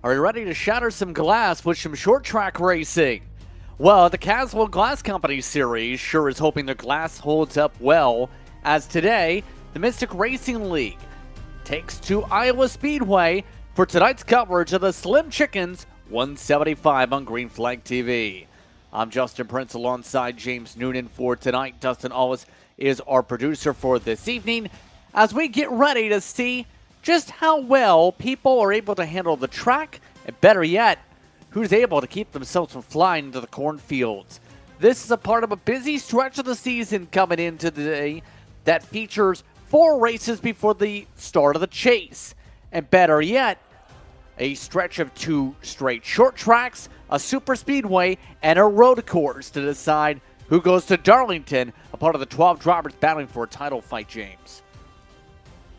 Are you ready to shatter some glass with some short track racing? Well, the Caswell Glass Company Series sure is hoping their glass holds up well, as today, the Mystic Racing League takes to Iowa Speedway for tonight's coverage of the Slim Chickens 175 on Green Flag TV. I'm Justin Prince alongside James Noonan for tonight. Dustin Allis is our producer for this evening as we get ready to see just how well people are able to handle the track, and better yet, who's able to keep themselves from flying into the cornfields. This is a part of a busy stretch of the season coming into today that features 4 races before the start of the chase. And better yet, a stretch of 2 straight short tracks, a super speedway, and a road course to decide who goes to Darlington, a part of the 12 drivers battling for a title fight, James.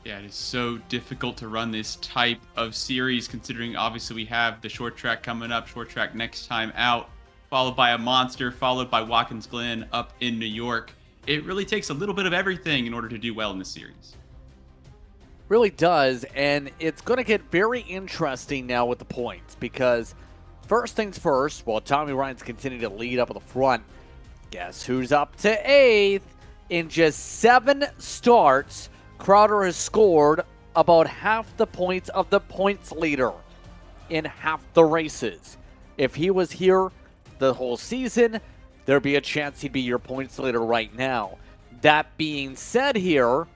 Yeah, it is so difficult to run this type of series, considering obviously we have the short track coming up, short track next time out, followed by a monster, followed by Watkins Glen up in New York. It really takes a little bit of everything in order to do well in this series. Really does, and it's going to get very interesting now with the points, because first things first, while Tommy Ryan's continuing to lead up at the front, guess who's up to 8th? In just 7 starts, Crowder has scored about half the points of the points leader in half the races. If he was here the whole season, there'd be a chance he'd be your points leader right now. That being said here,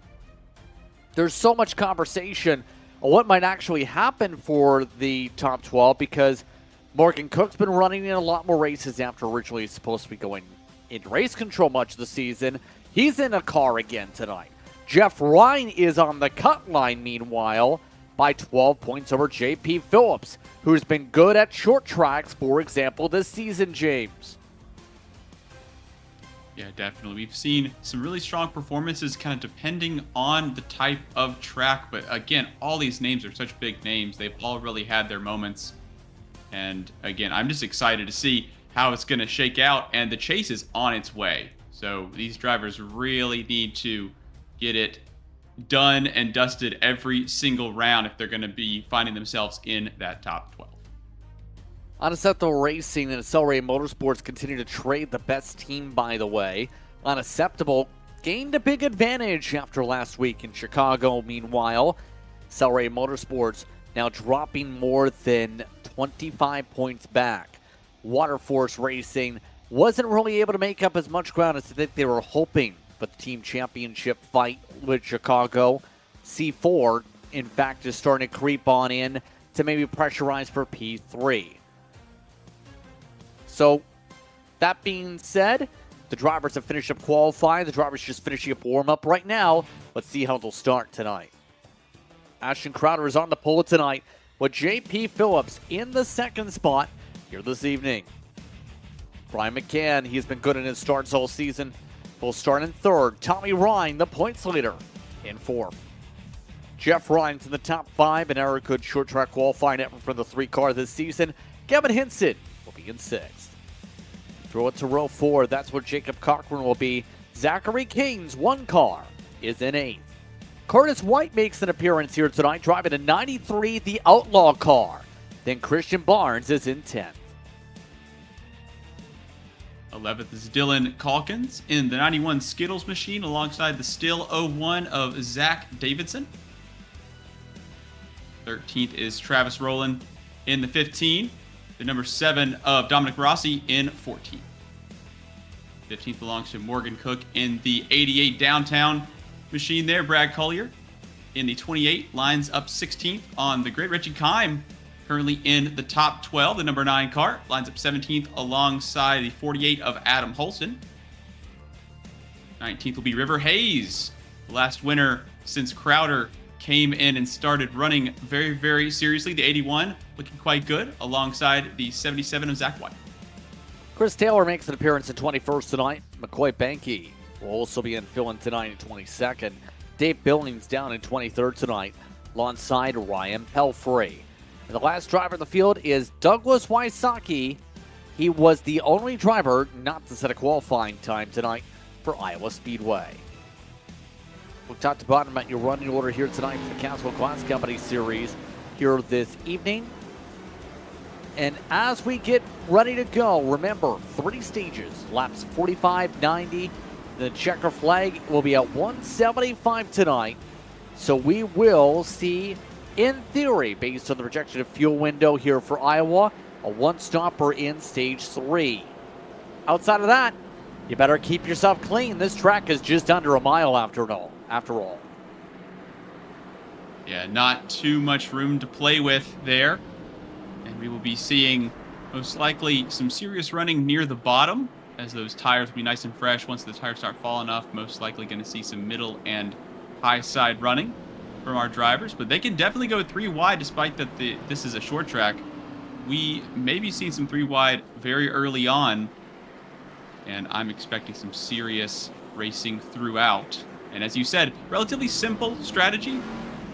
there's so much conversation on what might actually happen for the top 12 because Morgan Cook's been running in a lot more races after originally he's supposed to be going in race control much of the season. He's in a car again tonight. Jeff Ryan is on the cut line, meanwhile, by 12 points over J.P. Phillips, who's been good at short tracks, for example, this season, James. Yeah, definitely. We've seen some really strong performances kind of depending on the type of track. But again, all these names are such big names. They've all really had their moments. And again, I'm just excited to see how it's going to shake out. And the chase is on its way. So these drivers really need to get it done and dusted every single round if they're going to be finding themselves in that top 12. Unacceptable Racing and Accelerated Motorsports continue to trade the best team, by the way. Unacceptable gained a big advantage after last week in Chicago, meanwhile. Accelerated Motorsports now dropping more than 25 points back. Waterforce Racing wasn't really able to make up as much ground as they were hoping. But the team championship fight with Chicago, C4, in fact, is starting to creep on in to maybe pressurize for P3. So, that being said, the drivers have finished up qualifying. The drivers just finishing up warm-up right now. Let's see how they'll start tonight. Ashton Crowder is on the pole tonight with J.P. Phillips in the second spot here this evening. Brian McCann, he's been good in his starts all season. Will start in third. Tommy Ryan, the points leader, in fourth. Jeff Ryan's in the top 5, and Eric Good short track qualifying effort for the 3-car this season. Kevin Hinson will be in 6th. Throw it to row 4. That's where Jacob Cochran will be. Zachary King's 1-car is in 8th. Curtis White makes an appearance here tonight, driving a 93, the Outlaw car. Then Christian Barnes is in 10th. 11th is Dylan Calkins in the 91 Skittles machine alongside the still 01 of Zach Davidson. 13th is Travis Rowland in the 15. The number 7 of Dominic Rossi in 14. 15th belongs to Morgan Cook in the 88 downtown machine there. Brad Collier in the 28 lines up 16th on the grid. Richie Kime currently in the top 12. The number 9 car lines up 17th alongside the 48 of Adam Holson. 19th will be River Hayes, the last winner since Crowder came in and started running very, very seriously. The 81 looking quite good alongside the 77 of Zach White. Chris Taylor makes an appearance in 21st tonight. McCoy Banky will also be in fill-in tonight in 22nd. Dave Billings down in 23rd tonight alongside Ryan Pelfrey. And the last driver of the field is Douglas Wysocki. He was the only driver not to set a qualifying time tonight for Iowa Speedway. We'll top to bottom about your running order here tonight for the Caswell Glass Company Series here this evening. And as we get ready to go, remember, 3 stages, laps 45, 90. The checker flag will be at 175 tonight. So we will see, in theory, based on the projected fuel window here for Iowa, a one-stopper in stage 3. Outside of that, you better keep yourself clean. This track is just under a mile after all. Yeah, not too much room to play with there. And we will be seeing most likely some serious running near the bottom, as those tires will be nice and fresh. Once the tires start falling off, most likely going to see some middle and high side running from our drivers. But they can definitely go 3 wide, despite that this is a short track. We may be seeing some 3 wide very early on, and I'm expecting some serious racing throughout. And as you said, relatively simple strategy,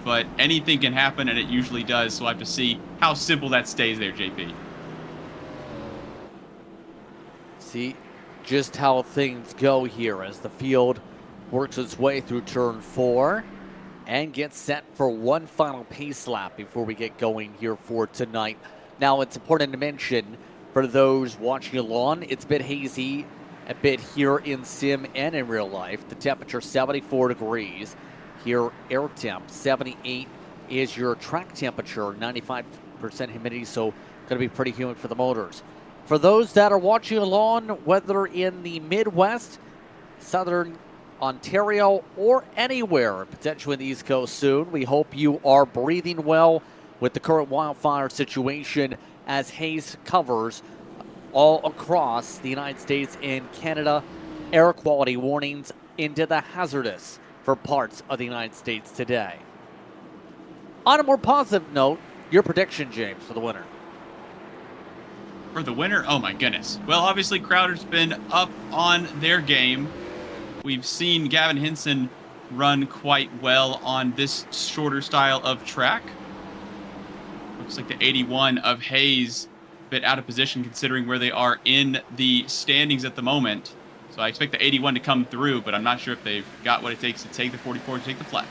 but anything can happen, and it usually does. So I have to see how simple that stays there, JP. See just how things go here as the field works its way through turn 4 and gets set for one final pace lap before we get going here for tonight. Now, it's important to mention for those watching along, it's a bit hazy, a bit here in sim and in real life. The temperature 74 degrees. Here, air temp 78 is your track temperature, 95% humidity, so going to be pretty humid for the motors. For those that are watching along, whether in the Midwest, Southern Ontario, or anywhere, potentially in the East Coast soon, we hope you are breathing well with the current wildfire situation as haze covers all across the United States and Canada. Air quality warnings into the hazardous for parts of the United States today. On a more positive note, your prediction, James, for the winner. For the winner, oh my goodness. Well, obviously Crowder's been up on their game. We've seen Gavin Henson run quite well on this shorter style of track. Looks like the 81 of Hayes a bit out of position considering where they are in the standings at the moment. So I expect the 81 to come through, but I'm not sure if they've got what it takes to take the 44 to take the flag.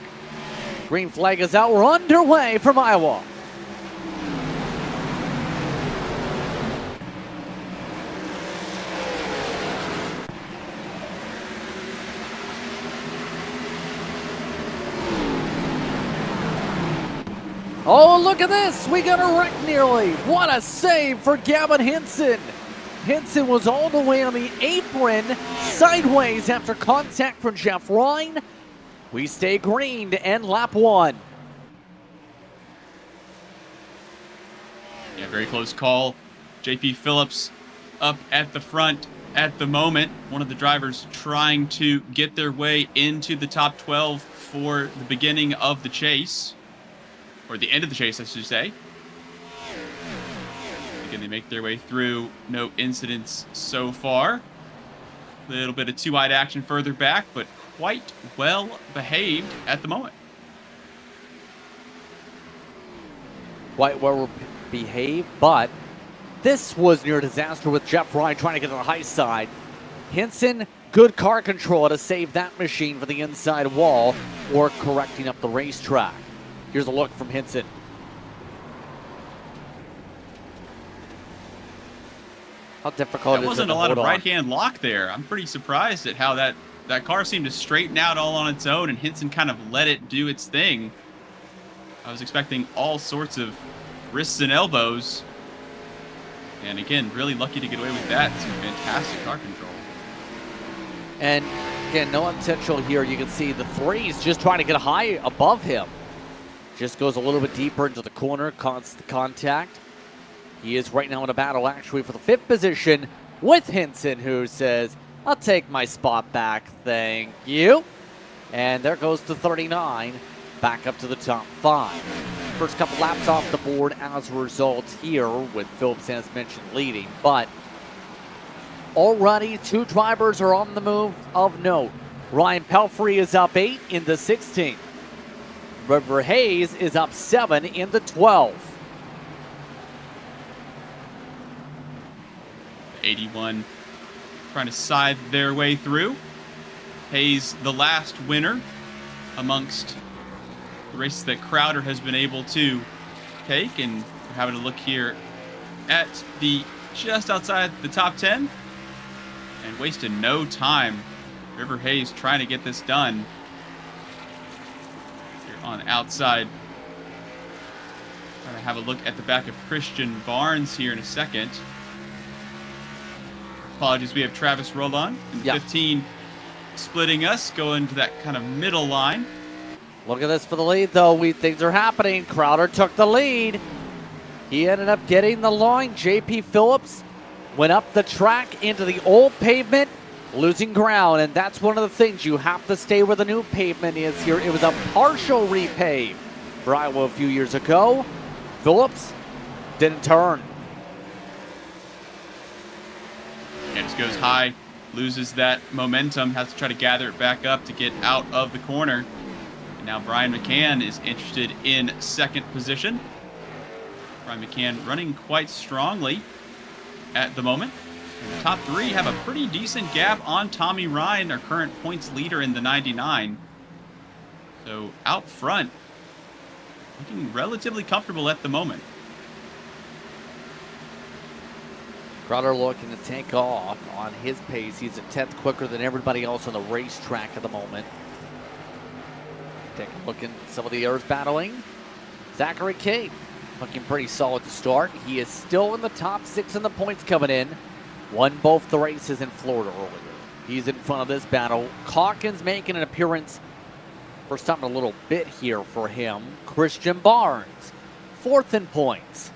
Green flag is out. We're underway from Iowa. Oh, look at this. We got a wreck nearly. What a save for Gavin Henson. Henson was all the way on the apron, sideways after contact from Jeff Ryan. We stay green to end lap 1. Yeah, very close call. JP Phillips up at the front at the moment. One of the drivers trying to get their way into the top 12 for the beginning of the chase. Or the end of the chase, I should say. Again, they make their way through. No incidents so far. A little bit of 2-wide action further back, but quite well behaved at the moment. Quite well behaved, but this was near a disaster with Jeff Ryan trying to get on the high side. Henson, good car control to save that machine for the inside wall or correcting up the racetrack. Here's a look from Henson. How difficult that is it wasn't to a lot of hold on? right-hand lock there. I'm pretty surprised at how that car seemed to straighten out all on its own, and Henson kind of let it do its thing. I was expecting all sorts of wrists and elbows. And again, really lucky to get away with that. Some fantastic car control. And again, no intentional here. You can see the 3's just trying to get high above him. Just goes a little bit deeper into the corner, constant contact. He is right now in a battle actually for the 5th position with Henson, who says, I'll take my spot back, thank you. And there goes the 39, back up to the top 5. First couple laps off the board as a result here with Phillips, as mentioned, leading. But already 2 drivers are on the move of note. Ryan Pelfrey is up 8 in the 16th. River Hayes is up 7 in the 12th. 81 trying to scythe their way through. Hayes, the last winner amongst the races that Crowder has been able to take. And we're having a look here at just outside the top 10 and wasted no time. River Hayes trying to get this done. Here on the outside. Trying to have a look at the back of Christian Barnes here in a second. Apologies, we have Travis Rolon in the 15 splitting us, going to that kind of middle line. Look at this for the lead, though. Things are happening. Crowder took the lead. He ended up getting the line. JP Phillips went up the track into the old pavement, losing ground, and that's one of the things. You have to stay where the new pavement is here. It was a partial repave for Iowa a few years ago. Phillips didn't turn. And just goes high, loses that momentum, has to try to gather it back up to get out of the corner. And now Brian McCann is interested in second position. Brian McCann running quite strongly at the moment. And the top three have a pretty decent gap on Tommy Ryan, our current points leader in the 99. So out front, looking relatively comfortable at the moment. Crowder looking to take off on his pace. He's a 10th quicker than everybody else on the racetrack at the moment. Take a look at some of the others battling. Zachary King looking pretty solid to start. He is still in the top 6 in the points coming in. Won both the races in Florida earlier. He's in front of this battle. Calkins making an appearance. First time in a little bit here for him. Christian Barnes, 4th in points.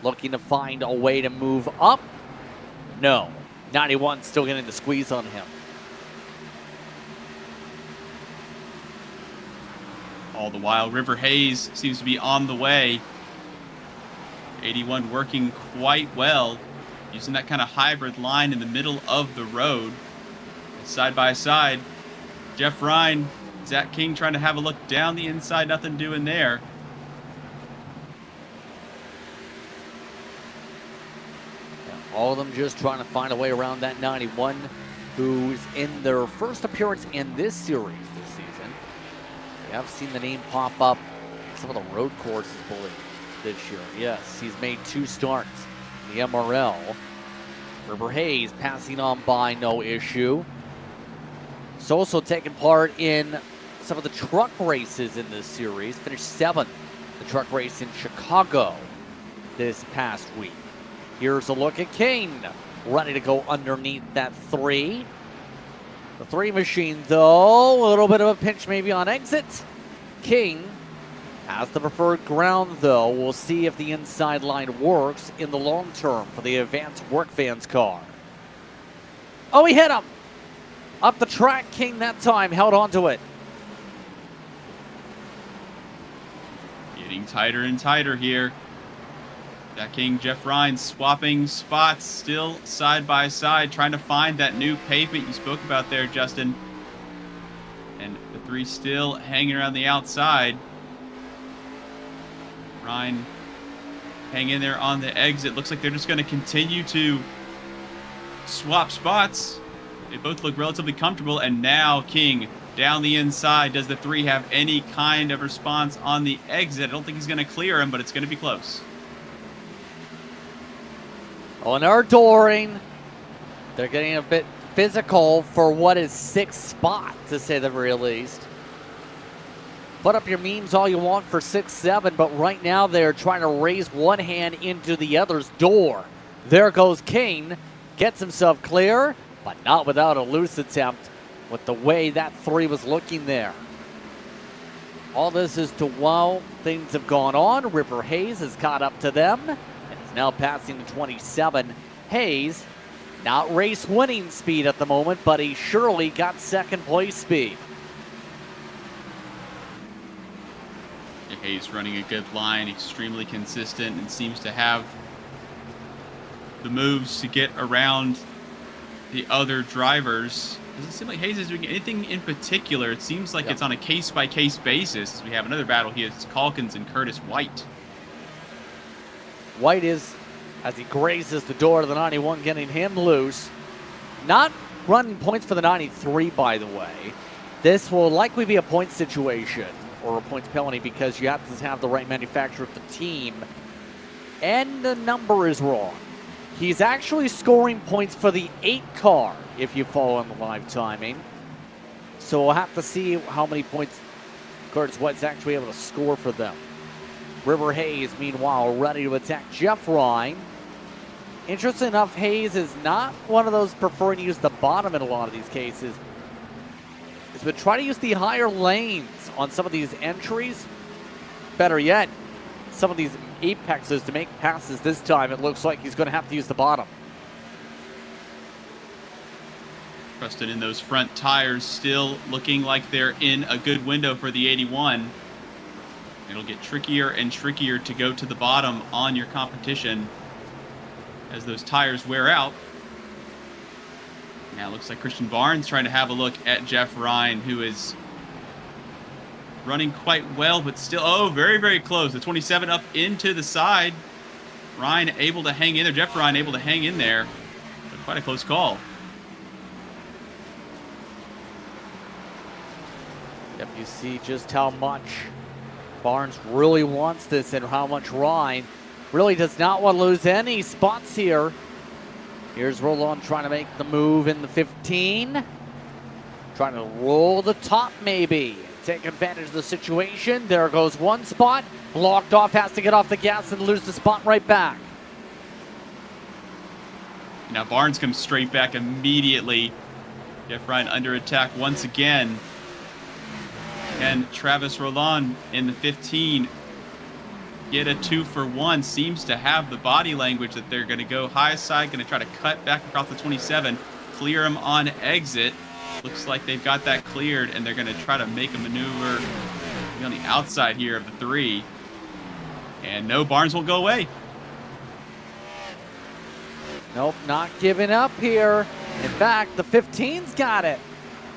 Looking to find a way to move up. No. 91 still getting the squeeze on him. All the while, River Hayes seems to be on the way. 81 working quite well, using that kind of hybrid line in the middle of the road. Side by side, Jeff Ryan, Zach King trying to have a look down the inside, nothing doing there. All of them just trying to find a way around that 91, who's in their first appearance in this series this season. We have seen the name pop up some of the road courses, believe, this year. Yes, he's made 2 starts in the MRL. River Hayes passing on by, no issue. He's also taken part in some of the truck races in this series. Finished 7th, the truck race in Chicago this past week. Here's a look at King, ready to go underneath that 3. The 3 machine, though, a little bit of a pinch maybe on exit. King has the preferred ground, though. We'll see if the inside line works in the long term for the advanced work van's car. Oh, he hit him. Up the track, King that time, held onto it. Getting tighter and tighter here. Zach King, Jeff Ryan swapping spots, still side by side, trying to find that new pavement you spoke about there, Justin. And the 3 still hanging around the outside. Ryan hanging in there on the exit. Looks like they're just going to continue to swap spots. They both look relatively comfortable, and now King down the inside. Does the 3 have any kind of response on the exit? I don't think he's going to clear him, but it's going to be close. On our dooring, they're getting a bit physical for what is 6th spot, to say the very least. Put up your memes all you want for 6, 7, but right now they're trying to raise one hand into the other's door. There goes King, gets himself clear, but not without a loose attempt with the way that 3 was looking there. All this is to while things have gone on. River Hayes has caught up to them. Now passing to 27. Hayes, not race winning speed at the moment, but he surely got 2nd place speed. Hayes running a good line, extremely consistent, and seems to have the moves to get around the other drivers. Doesn't seem like Hayes is doing anything in particular. It seems like it's on a case-by-case basis. We have another battle here. It's Calkins and Curtis White. White is, as he grazes the door to the 91, getting him loose. Not running points for the 93, by the way. This will likely be a point situation or a points penalty because you have to have the right manufacturer of the team and the number is wrong. He's actually scoring points for the 8 car, if you follow on the live timing. So we'll have to see how many points Curtis White's actually able to score for them. River Hayes, meanwhile, ready to attack Jeff Ryan. Interesting enough, Hayes is not one of those preferring to use the bottom in a lot of these cases. He's been trying to use the higher lanes on some of these entries. Better yet, some of these apexes to make passes. This time it looks like he's going to have to use the bottom. Trusting in those front tires, still looking like they're in a good window for the 81. It'll get trickier and trickier to go to the bottom on your competition as those tires wear out. Now it looks like Christian Barnes trying to have a look at Jeff Ryan, who is running quite well, but still, very, very close. The 27 up into the side. Ryan able to hang in there. Jeff Ryan able to hang in there. But quite a close call. Yep, you see just how much Barnes really wants this and how much Ryan really does not want to lose any spots here. Here's Roland trying to make the move in the 15. Trying to roll the top maybe. Take advantage of the situation. There goes one spot. Blocked off, has to get off the gas and lose the spot right back. Now Barnes comes straight back immediately. Jeff Ryan under attack once again. And Travis Roland in the 15 get a 2-for-1. Seems to have the body language that they're going to go high side, going to try to cut back across the 27, clear him on exit. Looks like they've got that cleared, and they're going to try to make a maneuver on the outside here of the 3. And no, Barnes won't go away. Nope, not giving up here. In fact, the 15's got it.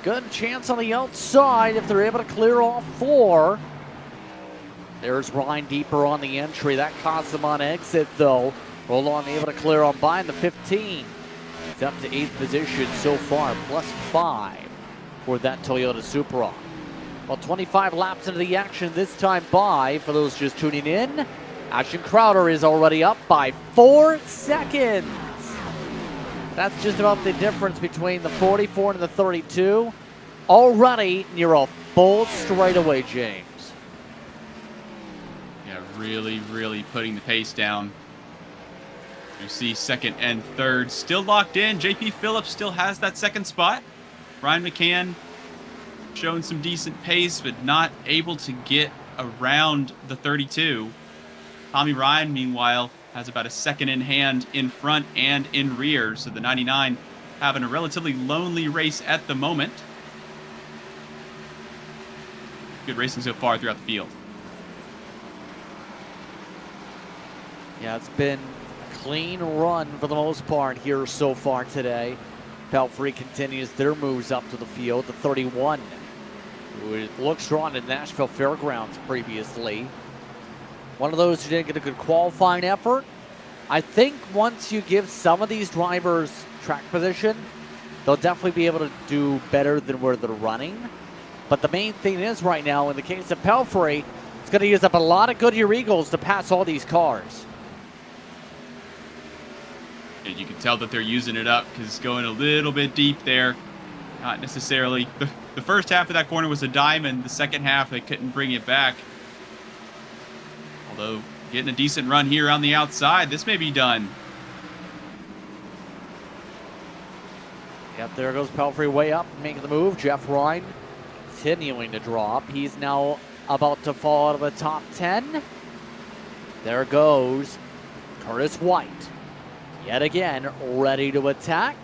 Good chance on the outside if they're able to clear all 4. There's Ryan deeper on the entry. That costs him on exit, though. Roland able to clear on by in the 15. He's up to 8th position so far, +5 for that Toyota Supra. Well, 25 laps into the action this time by, for those just tuning in, Ashton Crowder is already up by 4 seconds. That's just about the difference between the 44 and the 32. Already near a full straightaway, James. Yeah, really, really putting the pace down. You see second and third still locked in. JP Phillips still has that second spot. Ryan McCann showing some decent pace, but not able to get around the 32. Tommy Ryan, meanwhile, has about a second in hand in front and in rear. So the 99 having a relatively lonely race at the moment. Good racing so far throughout the field. Yeah, it's been a clean run for the most part here so far today. Pelfrey continues their moves up to the field. The 31, who looked strong at Nashville Fairgrounds previously. One of those who didn't get a good qualifying effort. I think once you give some of these drivers track position, they'll definitely be able to do better than where they're running. But the main thing is right now, in the case of Pelfrey, it's going to use up a lot of Goodyear Eagles to pass all these cars. And you can tell that they're using it up because it's going a little bit deep there. Not necessarily. The first half of that corner was a diamond. The second half, they couldn't bring it back. Although getting a decent run here on the outside, this may be done. Yep, there goes Pelfrey way up, making the move. Jeff Ryan continuing to drop. He's now about to fall out of the top 10. There goes Curtis White. Yet again, ready to attack.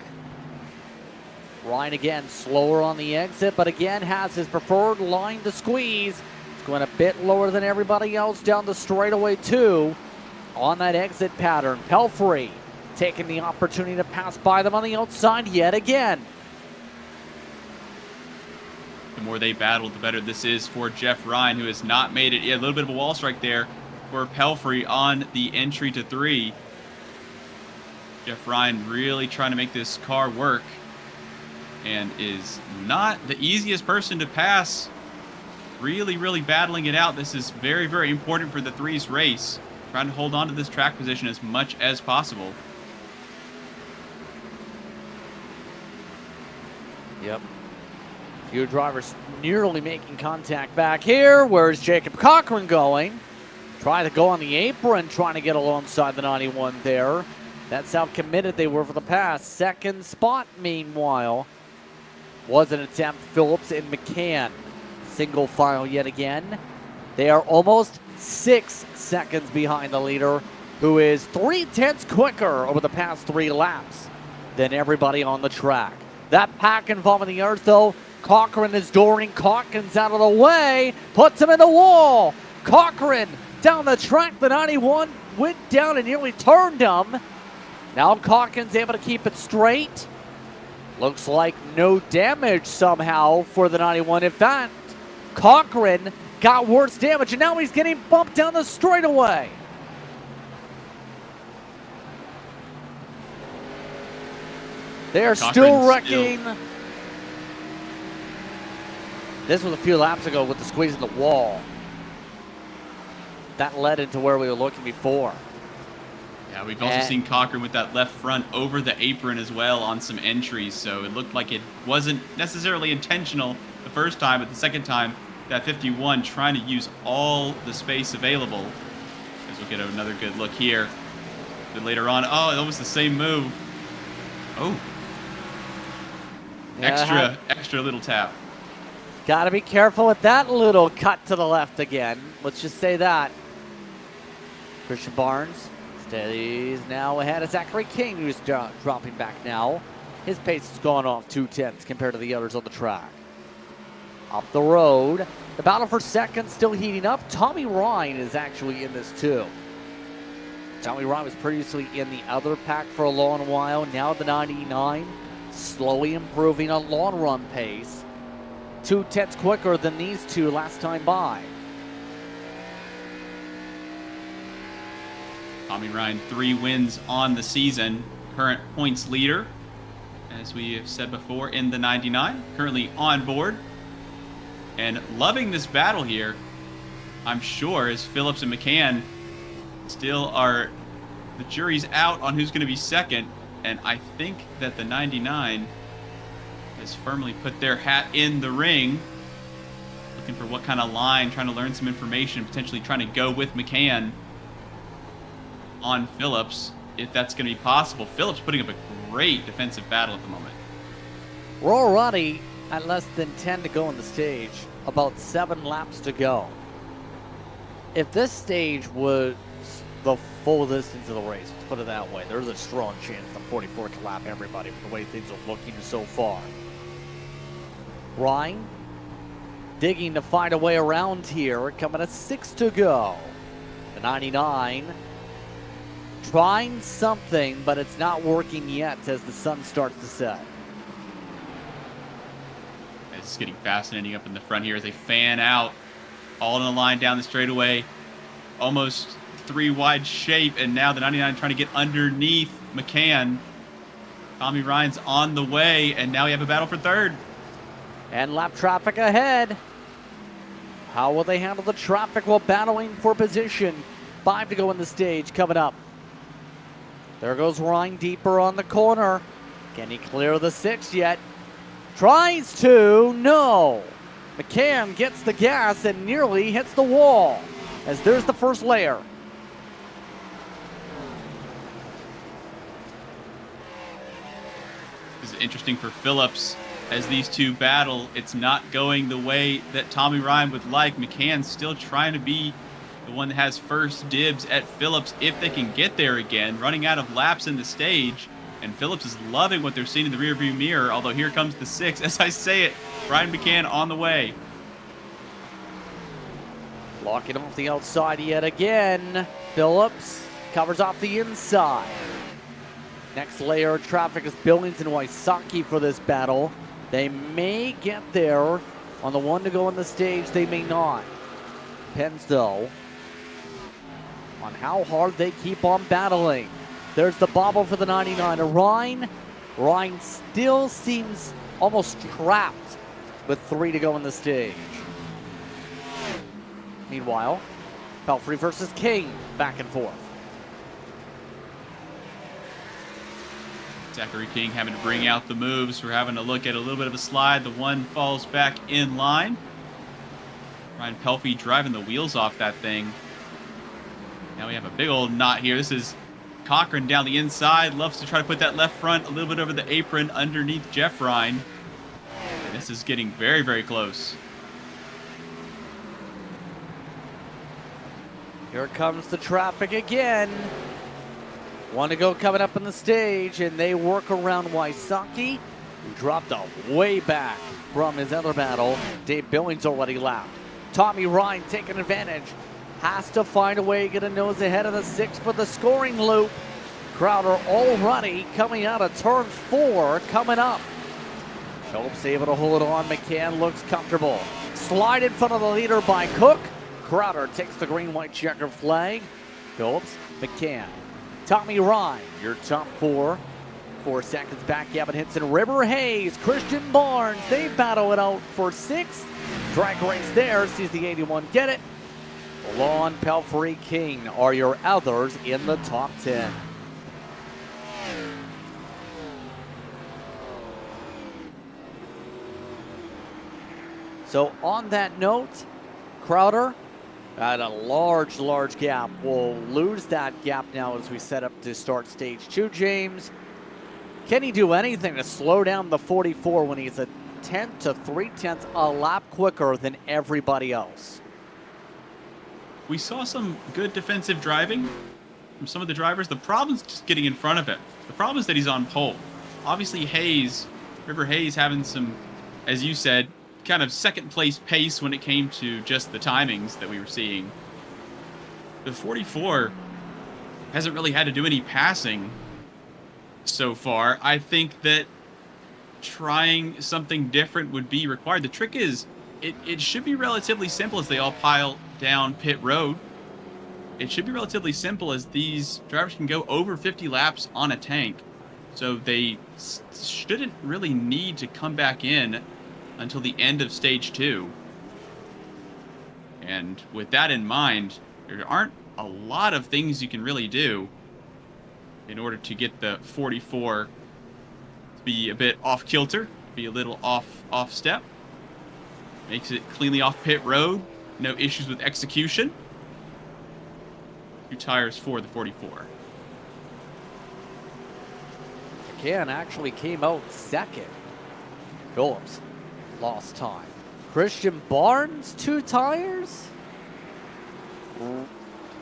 Ryan again slower on the exit, but again has his preferred line to squeeze. He's going a bit lower than everybody else down the straightaway too on that exit pattern. Pelfrey taking the opportunity to pass by them on the outside yet again. The more they battle, the better this is for Jeff Ryan, who has not made it. Yeah, a little bit of a wall strike there for Pelfrey on the entry to 3. Jeff Ryan really trying to make this car work and is not the easiest person to pass. Really, really battling it out. This is very, very important for the 3's race. trying to hold on to this track position as much as possible. Yep. Few drivers nearly making contact back here. Where's Jacob Cochran going? Trying to go on the apron, trying to get alongside the 91 there. That's how committed they were for the pass. Second spot, meanwhile, was an attempt. Phillips and McCann. Single file yet again. They are almost 6 seconds behind the leader, who is 3/10 quicker over the past 3 laps than everybody on the track. That pack involving the earth, though. Cochran is dooring. Cochran's out of the way. Puts him in the wall. Cochran down the track. The 91 went down and nearly turned him. Now Cochran's able to keep it straight. Looks like no damage somehow for the 91. In fact, Cochran got worse damage, and now he's getting bumped down the straightaway. They are still wrecking. This was a few laps ago with the squeeze in the wall. That led into where we were looking before. Yeah, we've also seen Cochran with that left front over the apron as well on some entries, so it looked like it wasn't necessarily intentional the first time, but the second time, that 51 trying to use all the space available. As we'll get another good look here. But later on, oh, that was the same move. Oh. Yeah, extra little tap. Got to be careful with that little cut to the left again. Let's just say that. Christian Barnes steadies now ahead of Zachary King, who's dropping back now. His pace has gone off 2/10 compared to the others on the track. Up the road, the battle for second still heating up. Tommy Ryan is actually in this too. Tommy Ryan was previously in the other pack for a long while. Now the 99, slowly improving a long run pace. 2/10 quicker than these two last time by. Tommy Ryan, 3 wins on the season. Current points leader, as we have said before, in the 99. Currently on board. And loving this battle here, I'm sure, as Phillips and McCann still are, the jury's out on who's going to be second. And I think that the 99 has firmly put their hat in the ring, looking for what kind of line, trying to learn some information, potentially trying to go with McCann on Phillips, if that's going to be possible. Phillips putting up a great defensive battle at the moment. We're already at less than 10 to go on the stage, about 7 laps to go. If this stage was the full distance of the race, let's put it that way, there's a strong chance the 44 can lap everybody with the way things are looking so far. Ryan digging to find a way around here, coming at 6 to go. The 99 trying something, but it's not working yet as the sun starts to set. It's getting fascinating up in the front here as they fan out, all in a line down the straightaway, almost 3 wide shape, and now the 99 trying to get underneath McCann. Tommy Ryan's on the way, and now we have a battle for third. And lap traffic ahead. How will they handle the traffic while battling for position? 5 to go in the stage coming up. There goes Ryan deeper on the corner. Can he clear the 6 yet? Tries to, no. McCann gets the gas and nearly hits the wall, as there's the first layer. This is interesting for Phillips as these two battle. It's not going the way that Tommy Ryan would like. McCann's still trying to be the one that has first dibs at Phillips if they can get there again, running out of laps in the stage. And Phillips is loving what they're seeing in the rearview mirror, although here comes the 6. As I say it, Ryan McCann on the way. Locking off the outside yet again. Phillips covers off the inside. Next layer of traffic is Billings and Wysocki for this battle. They may get there on the 1 to go on the stage. They may not. Depends, though, on how hard they keep on battling. There's the bobble for the 99. Ryan still seems almost trapped with 3 to go on the stage. Meanwhile, Pelfrey versus King, back and forth. Zachary King having to bring out the moves. We're having to look at a little bit of a slide. The one falls back in line. Ryan Pelfrey driving the wheels off that thing. Now we have a big old knot here. This is Cochran down the inside. Loves to try to put that left front a little bit over the apron underneath Jeff Ryan. And this is getting very, very close. Here comes the traffic again. One to go coming up on the stage, and they work around Wysocki, who dropped way back from his other battle. Dave Billings already lapped. Tommy Ryan taking advantage. Has to find a way to get a nose ahead of the 6 for the scoring loop. Crowder already coming out of turn 4 coming up. Phillips able to hold on. McCann looks comfortable. Slide in front of the leader by Cook. Crowder takes the green-white checker flag. Phillips, McCann. Tommy Ryan, your top 4. 4 seconds back, Gavin Hinson, River Hayes, Christian Barnes. They battle it out for 6th. Drag race there, sees the 81 get it. Lon, Pelfrey, King are your others in the top 10. So on that note, Crowder at a large gap. We'll lose that gap now as we set up to start stage 2, James. Can he do anything to slow down the 44 when he's a 10th to 3/10 a lap quicker than everybody else? We saw some good defensive driving from some of the drivers. The problem's just getting in front of him. The problem is that he's on pole. Obviously River Hayes having some, as you said, kind of second place pace when it came to just the timings that we were seeing. The 44 hasn't really had to do any passing so far. I think that trying something different would be required. The trick is it should be relatively simple as they all pile down pit road. It should be relatively simple as these drivers can go over 50 laps on a tank. So they shouldn't really need to come back in until the end of stage 2. And with that in mind, there aren't a lot of things you can really do in order to get the 44 to be a bit off kilter, be a little off step. Makes it cleanly off pit road. No issues with execution. 2 tires for the 44. McCann actually came out 2nd. Phillips lost time. Christian Barnes, 2 tires?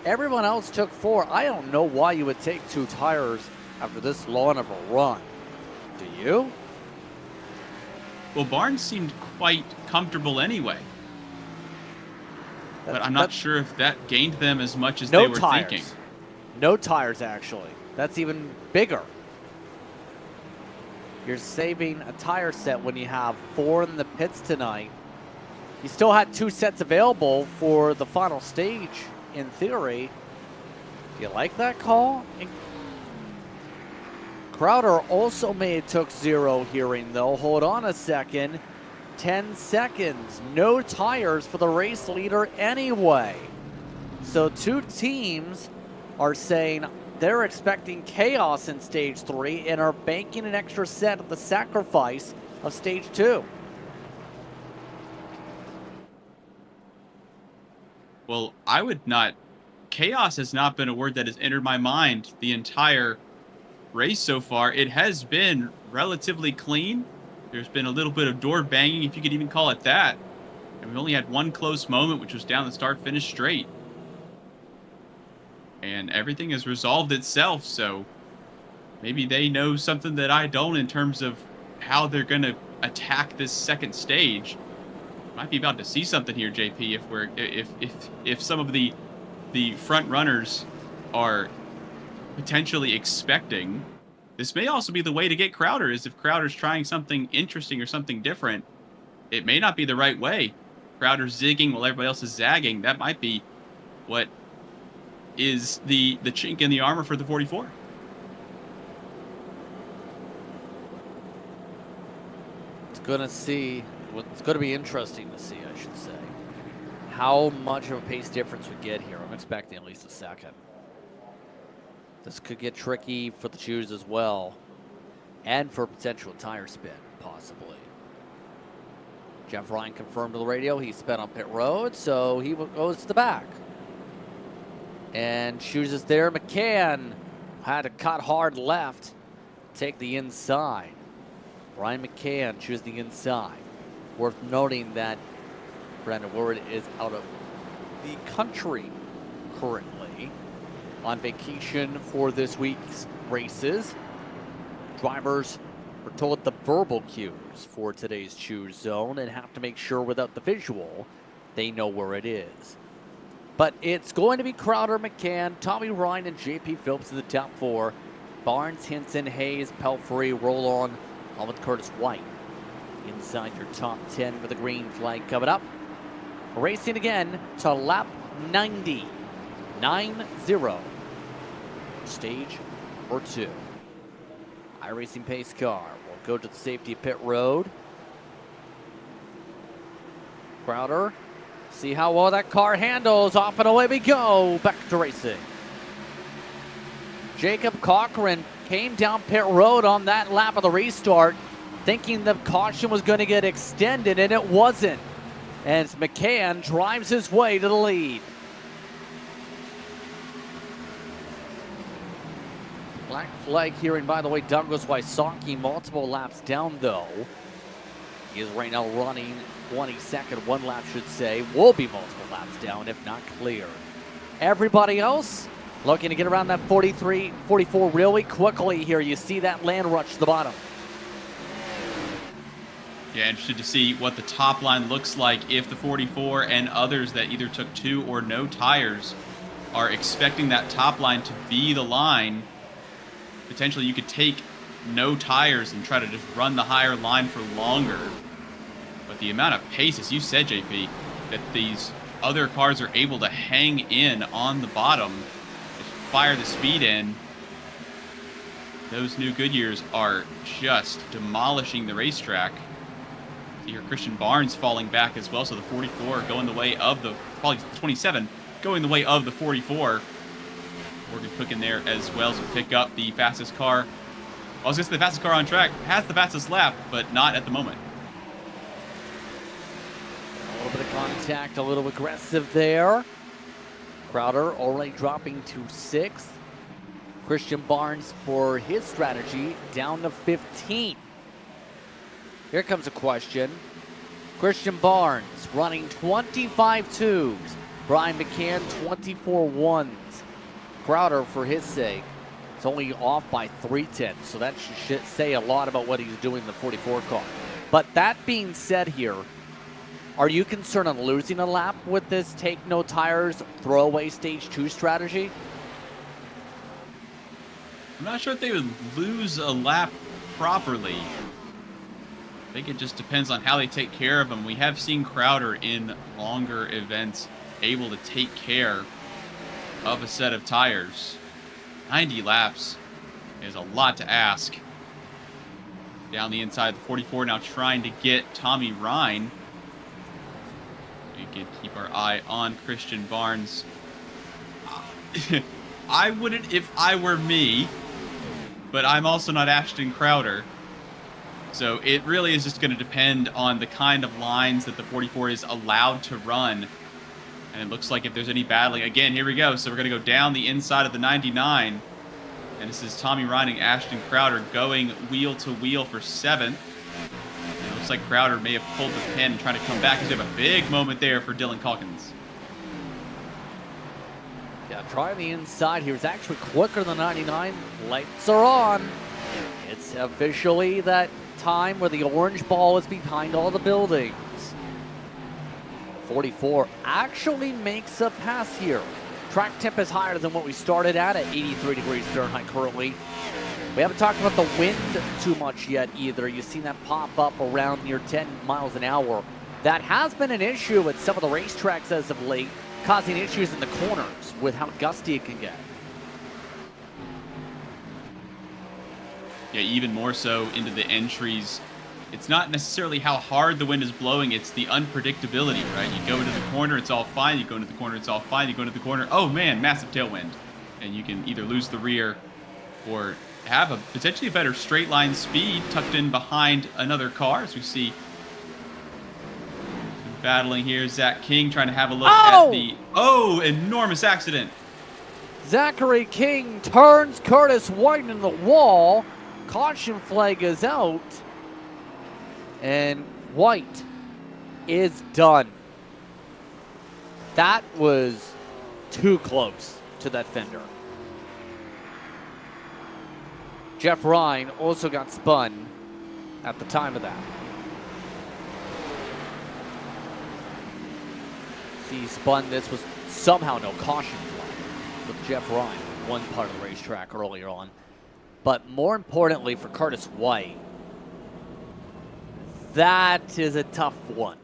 Everyone else took 4. I don't know why you would take 2 tires after this long of a run. Do you? Well, Barnes seemed quite comfortable anyway. But I'm not sure if that gained them as much as they were thinking. No tires, actually. That's even bigger. You're saving a tire set when you have 4 in the pits tonight. You still had 2 sets available for the final stage, in theory. Do you like that call? Crowder also took 0 hearing, though. Hold on a second. 10 seconds. No tires for the race leader anyway. So 2 teams are saying they're expecting chaos in stage 3 and are banking an extra set of the sacrifice of stage 2. Well, I would not. Chaos has not been a word that has entered my mind the entire race so far. It has been relatively clean. There's been a little bit of door banging, if you could even call it that. And we only had 1 close moment, which was down the start-finish straight. And everything has resolved itself, so maybe they know something that I don't in terms of how they're going to attack this second stage. Might be about to see something here, JP, if some of the front runners are potentially expecting. This may also be the way to get Crowder, is if Crowder's trying something interesting or something different. It may not be the right way. Crowder's zigging while everybody else is zagging. That might be what is the chink in the armor for the 44. It's going to be interesting to see, I should say, how much of a pace difference we get here. I'm expecting at least a second. This could get tricky for the Chews as well, and for potential tire spin, possibly. Jeff Ryan confirmed to the radio he sped on pit road, so he goes to the back. And Chews is there. McCann had to cut hard left, take the inside. Brian McCann chooses the inside. Worth noting that Brandon Ward is out of the country currently on vacation for this week's races. Drivers are told the verbal cues for today's Choose Zone and have to make sure without the visual they know where it is. But it's going to be Crowder, McCann, Tommy Ryan, and JP Phillips in the top four. Barnes, Hinton, Hayes, Pelfrey roll on with Curtis White. Inside your top 10 with the green flag coming up. Racing again to lap 90. 9-0. Stage or 2. iRacing pace car will go to the safety pit road. Crowder, see how well that car handles. Off and away we go. Back to racing. Jacob Cochran came down pit road on that lap of the restart, thinking the caution was going to get extended, and it wasn't. And McCann drives his way to the lead. Black flag here, and by the way, Douglas Wysocki multiple laps down though. He is right now running 22nd, one lap should say. Will be multiple laps down if not clear. Everybody else looking to get around that 43, 44 really quickly here. You see that land rush to the bottom. Yeah, interested to see what the top line looks like if the 44 and others that either took 2 or no tires are expecting that top line to be the line. Potentially you could take no tires and try to just run the higher line for longer. But the amount of pace, as you said, JP, that these other cars are able to hang in on the bottom, just fire the speed in. Those new Goodyears are just demolishing the racetrack. You hear Christian Barnes falling back as well, so the 44 going the way of the, probably 27, going the way of the 44. Morgan Cook in there as well to pick up the fastest car. I was going to say the fastest car on track, has the fastest lap, but not at the moment. A little bit of contact, a little aggressive there. Crowder already dropping to 6th. Christian Barnes for his strategy down to 15. Here comes a question. Christian Barnes running 25 twos. Brian McCann 24 ones. Crowder, for his sake, is only off by 3/10, so that should say a lot about what he's doing in the 44 car. But that being said here, are you concerned on losing a lap with this take no tires throwaway stage 2 strategy? I'm not sure if they would lose a lap properly. I think it just depends on how they take care of them. We have seen Crowder in longer events able to take care of a set of tires. 90 laps is a lot to ask. Down the inside, the 44 now trying to get Tommy Ryan. We can keep our eye on Christian Barnes. I wouldn't if I were me, but I'm also not Ashton Crowder. So it really is just going to depend on the kind of lines that the 44 is allowed to run. And it looks like if there's any battling, again, here we go. So we're going to go down the inside of the 99. And this is Tommy Ryan and Ashton Crowder going wheel to wheel for 7th. And it looks like Crowder may have pulled the pin and trying to come back. He's going to have a big moment there for Dylan Calkins. Yeah, trying the inside here. It's actually quicker than 99. Lights are on. It's officially that time where the orange ball is behind all the buildings. 44 actually makes a pass here. Track temp is higher than what we started at 83 degrees Fahrenheit currently. We haven't talked about the wind too much yet either. You've seen that pop up around near 10 miles an hour. That has been an issue at some of the racetracks as of late, causing issues in the corners with how gusty it can get. Yeah, even more so into the entries it's not necessarily how hard the wind is blowing, it's the unpredictability, right? You go into the corner, it's all fine. You go into the corner, it's all fine. You go into the corner, oh man, massive tailwind. And you can either lose the rear or have a potentially better straight line speed tucked in behind another car, as we see battling here. Zach King trying to have a look at the enormous accident. Zachary King turns Curtis White in the wall. Caution flag is out. And White is done. That was too close to that fender. Jeff Ryan also got spun at the time of that. He spun. This was somehow no caution flag with Jeff Ryan, one part of the racetrack earlier on. But more importantly for Curtis White, that is a tough one.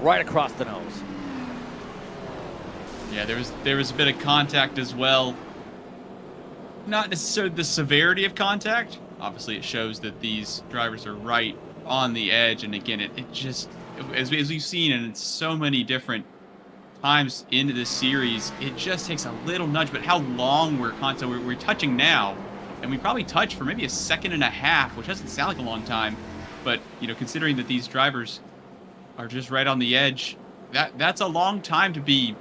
Right across the nose. Yeah, there was a bit of contact as well. Not necessarily the severity of contact. Obviously, it shows that these drivers are right on the edge. And again, it just, as we've seen in so many different times into this series, it just takes a little nudge. But how long we're touching now, and we probably touched for maybe a second and a half, which doesn't sound like a long time. But, you know, considering that these drivers are just right on the edge, that's a long time to be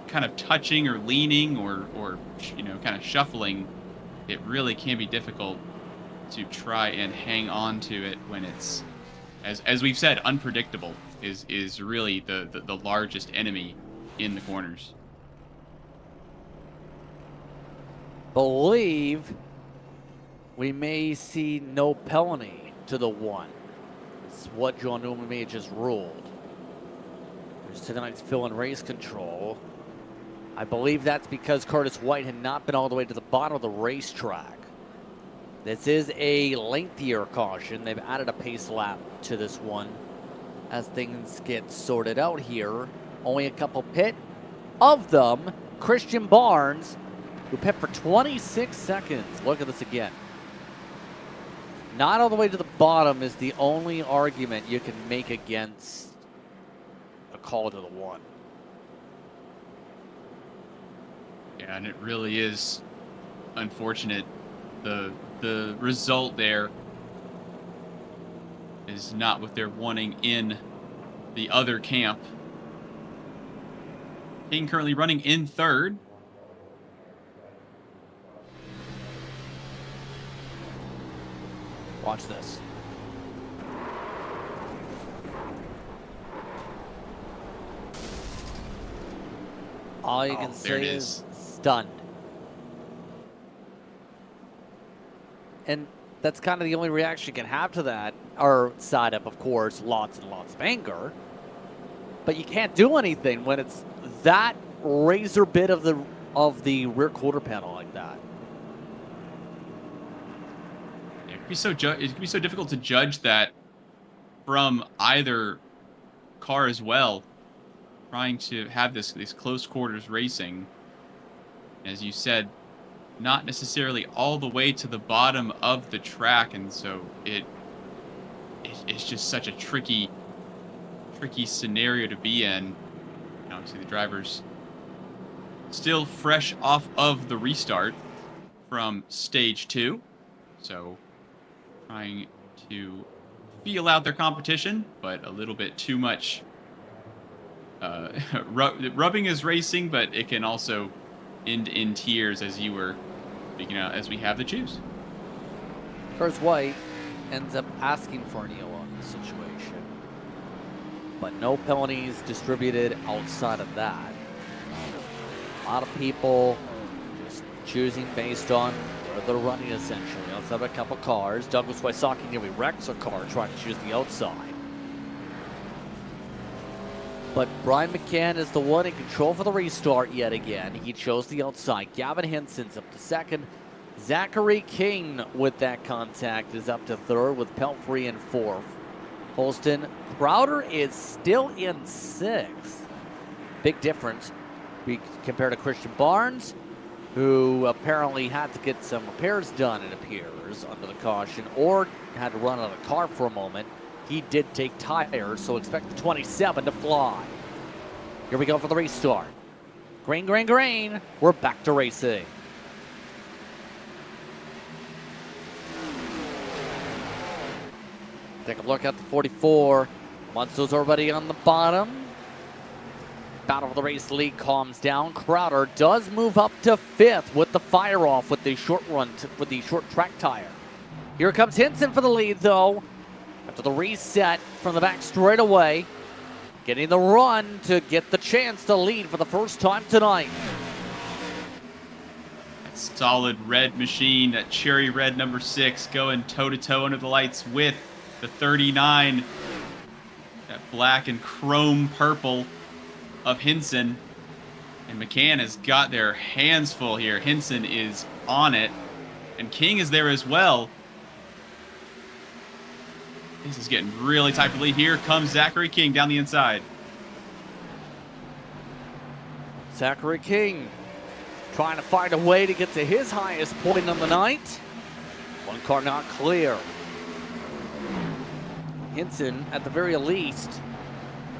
kind of touching or leaning or you know, kind of shuffling. It really can be difficult to try and hang on to it when it's, as we've said, unpredictable is really the largest enemy in the corners. Believe we may see no penalty to the one. It's what John Newman may have just ruled. There's tonight's fill-in race control. I believe that's because Curtis White had not been all the way to the bottom of the racetrack. This is a lengthier caution. They've added a pace lap to this one as things get sorted out here. Only a couple pit. Of them, Christian Barnes, who pit for 26 seconds. Look at this again. Not all the way to the bottom is the only argument you can make against a call to the one. Yeah, and it really is unfortunate. The result there is not what they're wanting in the other camp. King currently running in third. Watch this. All you can say is stunned. And that's kind of the only reaction you can have to that. Or side up, of course, lots and lots of anger. But you can't do anything when it's that razor bit of the rear quarter panel like that. It could be so difficult to judge that from either car as well. Trying to have this close quarters racing, as you said, not necessarily all the way to the bottom of the track, and so it's just such a tricky scenario to be in. And obviously, the drivers still fresh off of the restart from stage 2, so trying to feel out their competition, but a little bit too much. Rubbing is racing, but it can also end in tears, as you were speaking out, as we have to choose. Curtis White ends up asking for an EO on this situation, but no penalties distributed outside of that. A lot of people just choosing based on where they're running, essentially. Outside of a couple cars, Douglas Wysocki nearly wrecks a car trying to choose the outside. But Brian McCann is the one in control for the restart yet again. He chose the outside. Gavin Henson's up to second. Zachary King with that contact is up to third with Pelfrey in fourth. Holston Crowder is still in sixth. big difference compared to Christian Barnes, who apparently had to get some repairs done, it appears, under the caution, or had to run out of the car for a moment. He did take tires, so expect the 27 to fly. Here we go for the restart. Green, green, green. We're back to racing. Take a look at the 44. Munster's already on the bottom. Battle of the Race lead calms down. Crowder does move up to 5th with the fire off with the short run, with the short track tire. Here comes Hinson for the lead, though. After the reset from the back straight away. Getting the run to get the chance to lead for the first time tonight. That solid red machine, that cherry red number 6, going toe-to-toe under the lights with the 39. That black and chrome purple of Hinson. And McCann has got their hands full here. Hinson is on it. And King is there as well. This is getting really tight for the lead. Here comes Zachary King down the inside. Zachary King trying to find a way to get to his highest point on the night. One car not clear. Hinson, at the very least,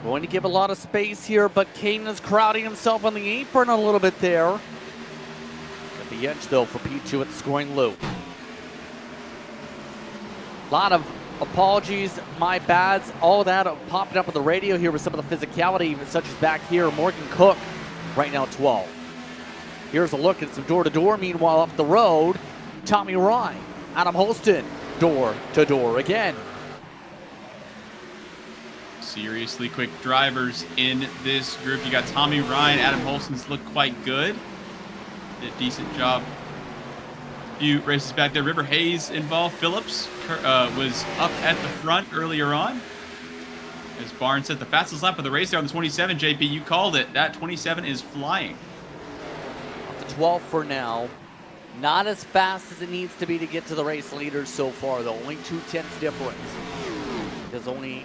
going to give a lot of space here, but King is crowding himself on the apron a little bit there. At the edge, though, for P2 at the scoring loop. A lot of apologies, my bads, all that popping up on the radio here with some of the physicality, such as back here, Morgan Cook, right now 12. Here's a look at some door-to-door. Meanwhile, up the road, Tommy Ryan, Adam Holston, door-to-door again. Seriously quick drivers in this group. You got Tommy Ryan, Adam Holston's look quite good. Did a decent job. Few races back there. River Hayes involved. Phillips was up at the front earlier on. As Barnes set the fastest lap of the race there on the 27. JP, you called it. That 27 is flying. Up to 12 for now. Not as fast as it needs to be to get to the race leaders so far, though. Only 2/10 difference. There's only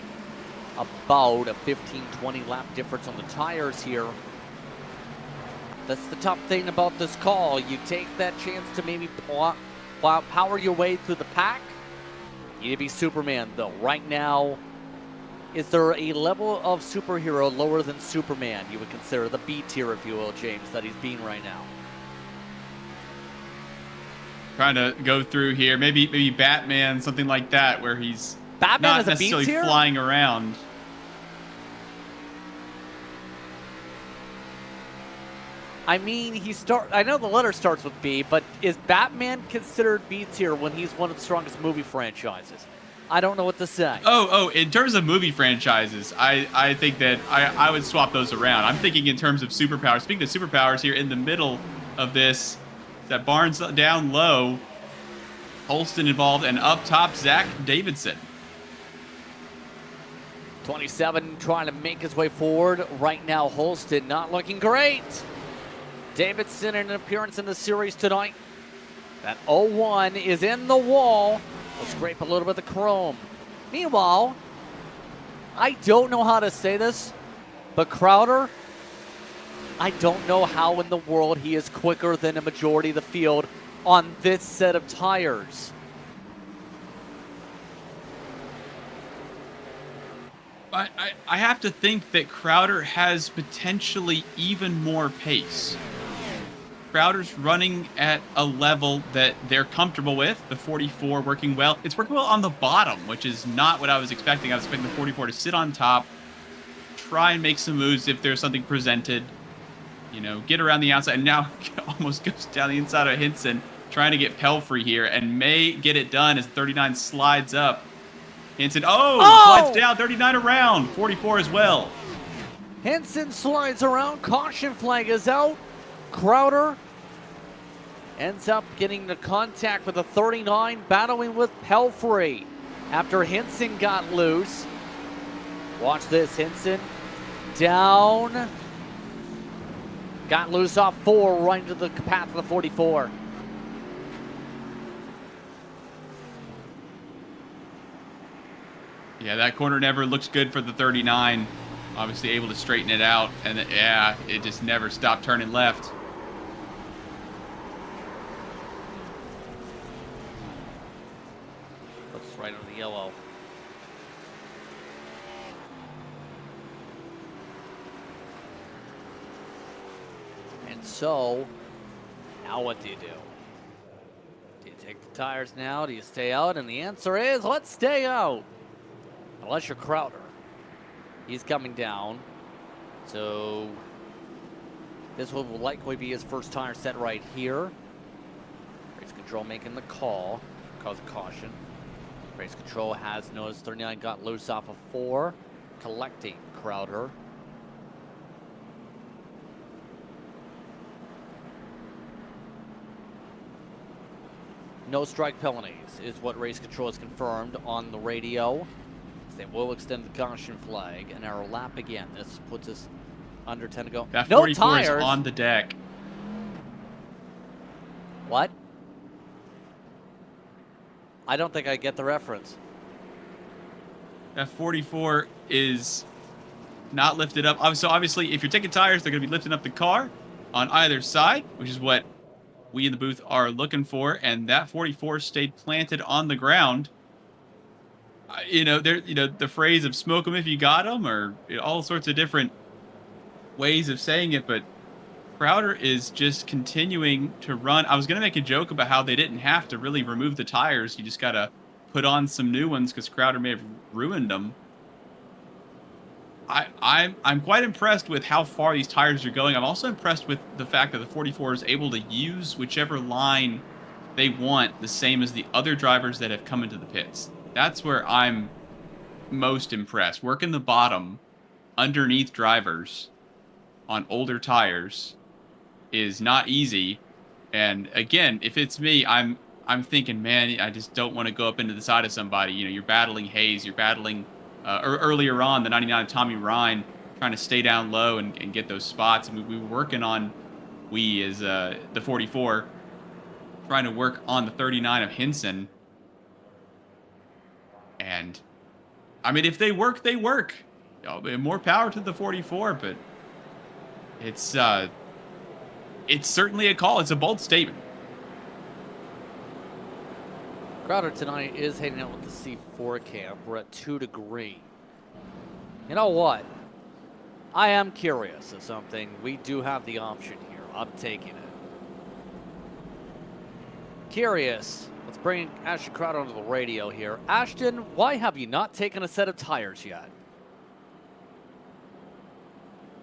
about a 15-20 lap difference on the tires here. That's the tough thing about this call. You take that chance to maybe power your way through the pack. You need to be Superman, though. Right now, is there a level of superhero lower than Superman you would consider the B tier, if you will, James, that he's being right now? Trying to go through here. Maybe Batman, something like that, where he's Batman not is a B necessarily tier? flying around. I mean, I know the letter starts with B, but is Batman considered B tier when he's one of the strongest movie franchises? I don't know what to say. Oh, in terms of movie franchises, I think that I would swap those around. I'm thinking in terms of superpowers. Speaking of superpowers, here in the middle of this, that Barnes down low, Holston involved, and up top, Zach Davidson. 27 trying to make his way forward. Right now, Holston not looking great. Davidson in an appearance in the series tonight. That 01 is in the wall. We'll scrape a little bit of the chrome. Meanwhile, I don't know how to say this, but Crowder, I don't know how in the world he is quicker than a majority of the field on this set of tires. I have to think that Crowder has potentially even more pace. Crowder's running at a level that they're comfortable with. The 44 working well. It's working well on the bottom, which is not what I was expecting. I was expecting the 44 to sit on top, try and make some moves if there's something presented. You know, get around the outside. And now almost goes down the inside of Hinson, trying to get Pelfrey here, and may get it done as 39 slides up. Hinson, slides down, 39 around, 44 as well. Hinson slides around, caution flag is out. Crowder ends up getting the contact with the 39, battling with Pelfrey after Hinson got loose. Watch this, Hinson down. Got loose off 4, right into the path of the 44. Yeah, that corner never looks good for the 39 obviously able to straighten it out, and yeah, it just never stopped turning left. Looks right on the yellow. And so, now what do you do? Do you take the tires now? Do you stay out? And the answer is, let's stay out. Unless you're Crowder. He's coming down. So, this will likely be his first tire set right here. Race control making the call. Cause of caution. Race control has noticed 39 got loose off of 4. Collecting Crowder. No strike penalties is what race control has confirmed on the radio. They will extend the caution flag and our lap again. This puts us under 10 to go. That no 44 tires is on the deck. What? I don't think I get the reference. That 44 is not lifted up. So obviously, if you're taking tires, they're going to be lifting up the car on either side, which is what we in the booth are looking for. And that 44 stayed planted on the ground. The phrase of "smoke them if you got them," or all sorts of different ways of saying it, but Crowder is just continuing to run. I was going to make a joke about how they didn't have to really remove the tires. You just got to put on some new ones because Crowder may have ruined them. I'm quite impressed with how far these tires are going. I'm also impressed with the fact that the 44 is able to use whichever line they want, the same as the other drivers that have come into the pits. That's where I'm most impressed. Working the bottom underneath drivers on older tires is not easy. And again, if it's me, I'm thinking, man, I just don't want to go up into the side of somebody. You're battling Hayes, you're battling earlier on the 99 Tommy Ryan, trying to stay down low and get those spots. And we were working on the 44, trying to work on the 39 of Hinson. And I mean, if they work, they work. More power to the 44, but it's certainly a call. It's a bold statement. Crowder tonight is heading out with the C4 camp. We're at 2 degrees. You know what? I am curious of something. We do have the option here. I'm taking it. Curious. Let's bring Ashton Crowder onto the radio here. Ashton, why have you not taken a set of tires yet?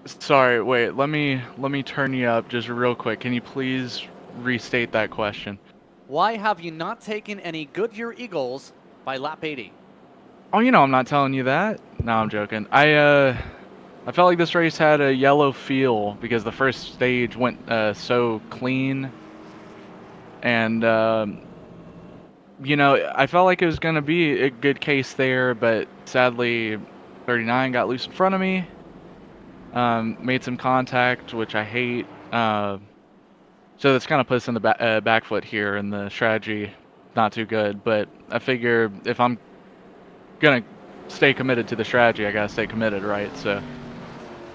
Sorry, wait. Let me turn you up just real quick. Can you please restate that question? Why have you not taken any Goodyear Eagles by lap 80? Oh, I'm not telling you that. No, I'm joking. I felt like this race had a yellow feel because the first stage went so clean, and I felt like it was going to be a good case there, but sadly 39 got loose in front of me, made some contact, which I hate, so that's kind of puts us in the back foot here, and the strategy not too good, but I figure if I'm going to stay committed to the strategy, I got to stay committed, right? So,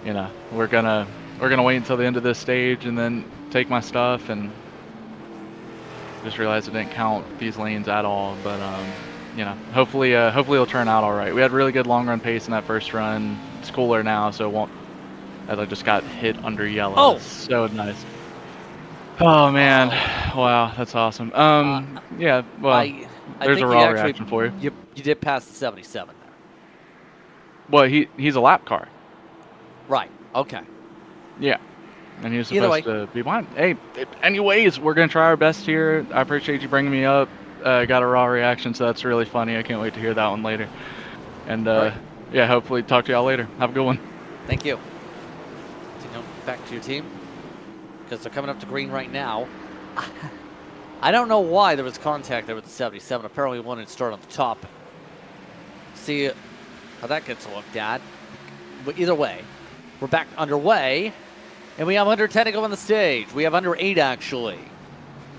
we're going to wait until the end of this stage and then take my stuff, and just realized it didn't count these lanes at all, but hopefully it'll turn out all right. We had really good long run pace in that first run. It's cooler now, so it won't, as I just got hit under yellow. Oh, so nice. Oh man, wow, that's awesome. Yeah, well, I there's think a raw reaction for you. You did pass the 77 there. Well, he's a lap car. Right. Okay. Yeah. And he was supposed to be behind. Hey, anyways, we're going to try our best here. I appreciate you bringing me up. Got a raw reaction, so that's really funny. I can't wait to hear that one later. And, yeah, hopefully talk to y'all later. Have a good one. Thank you. Back to your team. Because they're coming up to green right now. I don't know why there was contact there with the 77. Apparently we wanted to start on the top. See how that gets looked at. But either way, we're back underway. And we have under 10 to go on the stage. We have under 8, actually.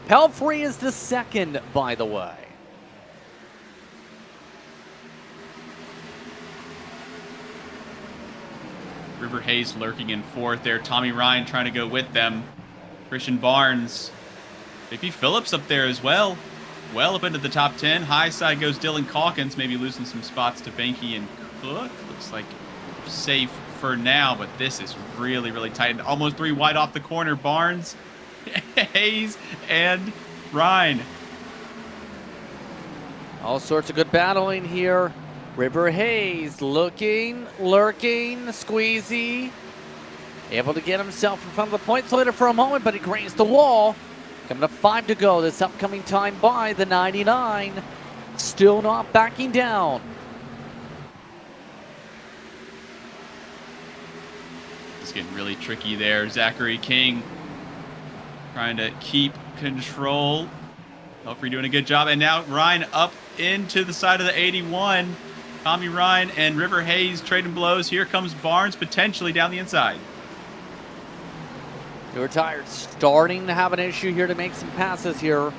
Pelfrey is the second, by the way. River Hayes lurking in fourth there. Tommy Ryan trying to go with them. Christian Barnes. JP Phillips up there as well. Well up into the top 10. High side goes Dylan Calkins, maybe losing some spots to Banky and Cook. Looks like safe for now, but this is really, really tight. Almost 3 wide off the corner. Barnes, Hayes, and Ryan. All sorts of good battling here. River Hayes looking, lurking, squeezy. Able to get himself in front of the points leader for a moment, but he grazed the wall. Coming to 5 to go this upcoming time by the 99. Still not backing down. It's getting really tricky there. Zachary King trying to keep control. Pelfrey doing a good job. And now Ryan up into the side of the 81. Tommy Ryan and River Hayes trading blows. Here comes Barnes potentially down the inside. Newer tires starting to have an issue here to make some passes here.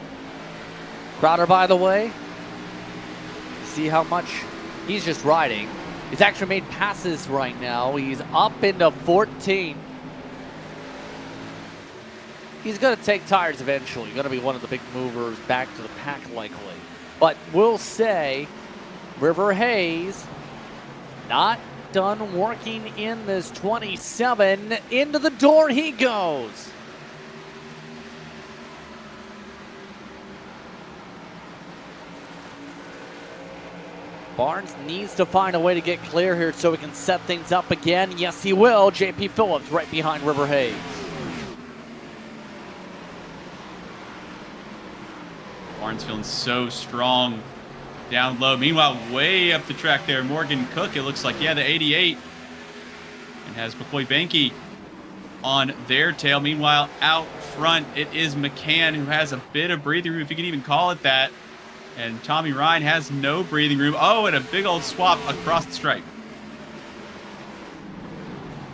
Crowder, by the way, see how much he's just riding. He's actually made passes right now. He's up into 14. He's going to take tires eventually. Going to be one of the big movers back to the pack likely. But we'll say River Hayes not done working in this 27. Into the door he goes. Barnes needs to find a way to get clear here so we can set things up again. Yes, he will. JP Phillips right behind River Hayes. Barnes feeling so strong down low. Meanwhile, way up the track there, Morgan Cook, it looks like, yeah, the 88. And has McCoy Banky on their tail. Meanwhile, out front, it is McCann who has a bit of breathing room, if you can even call it that. And Tommy Ryan has no breathing room. Oh, and a big old swap across the stripe.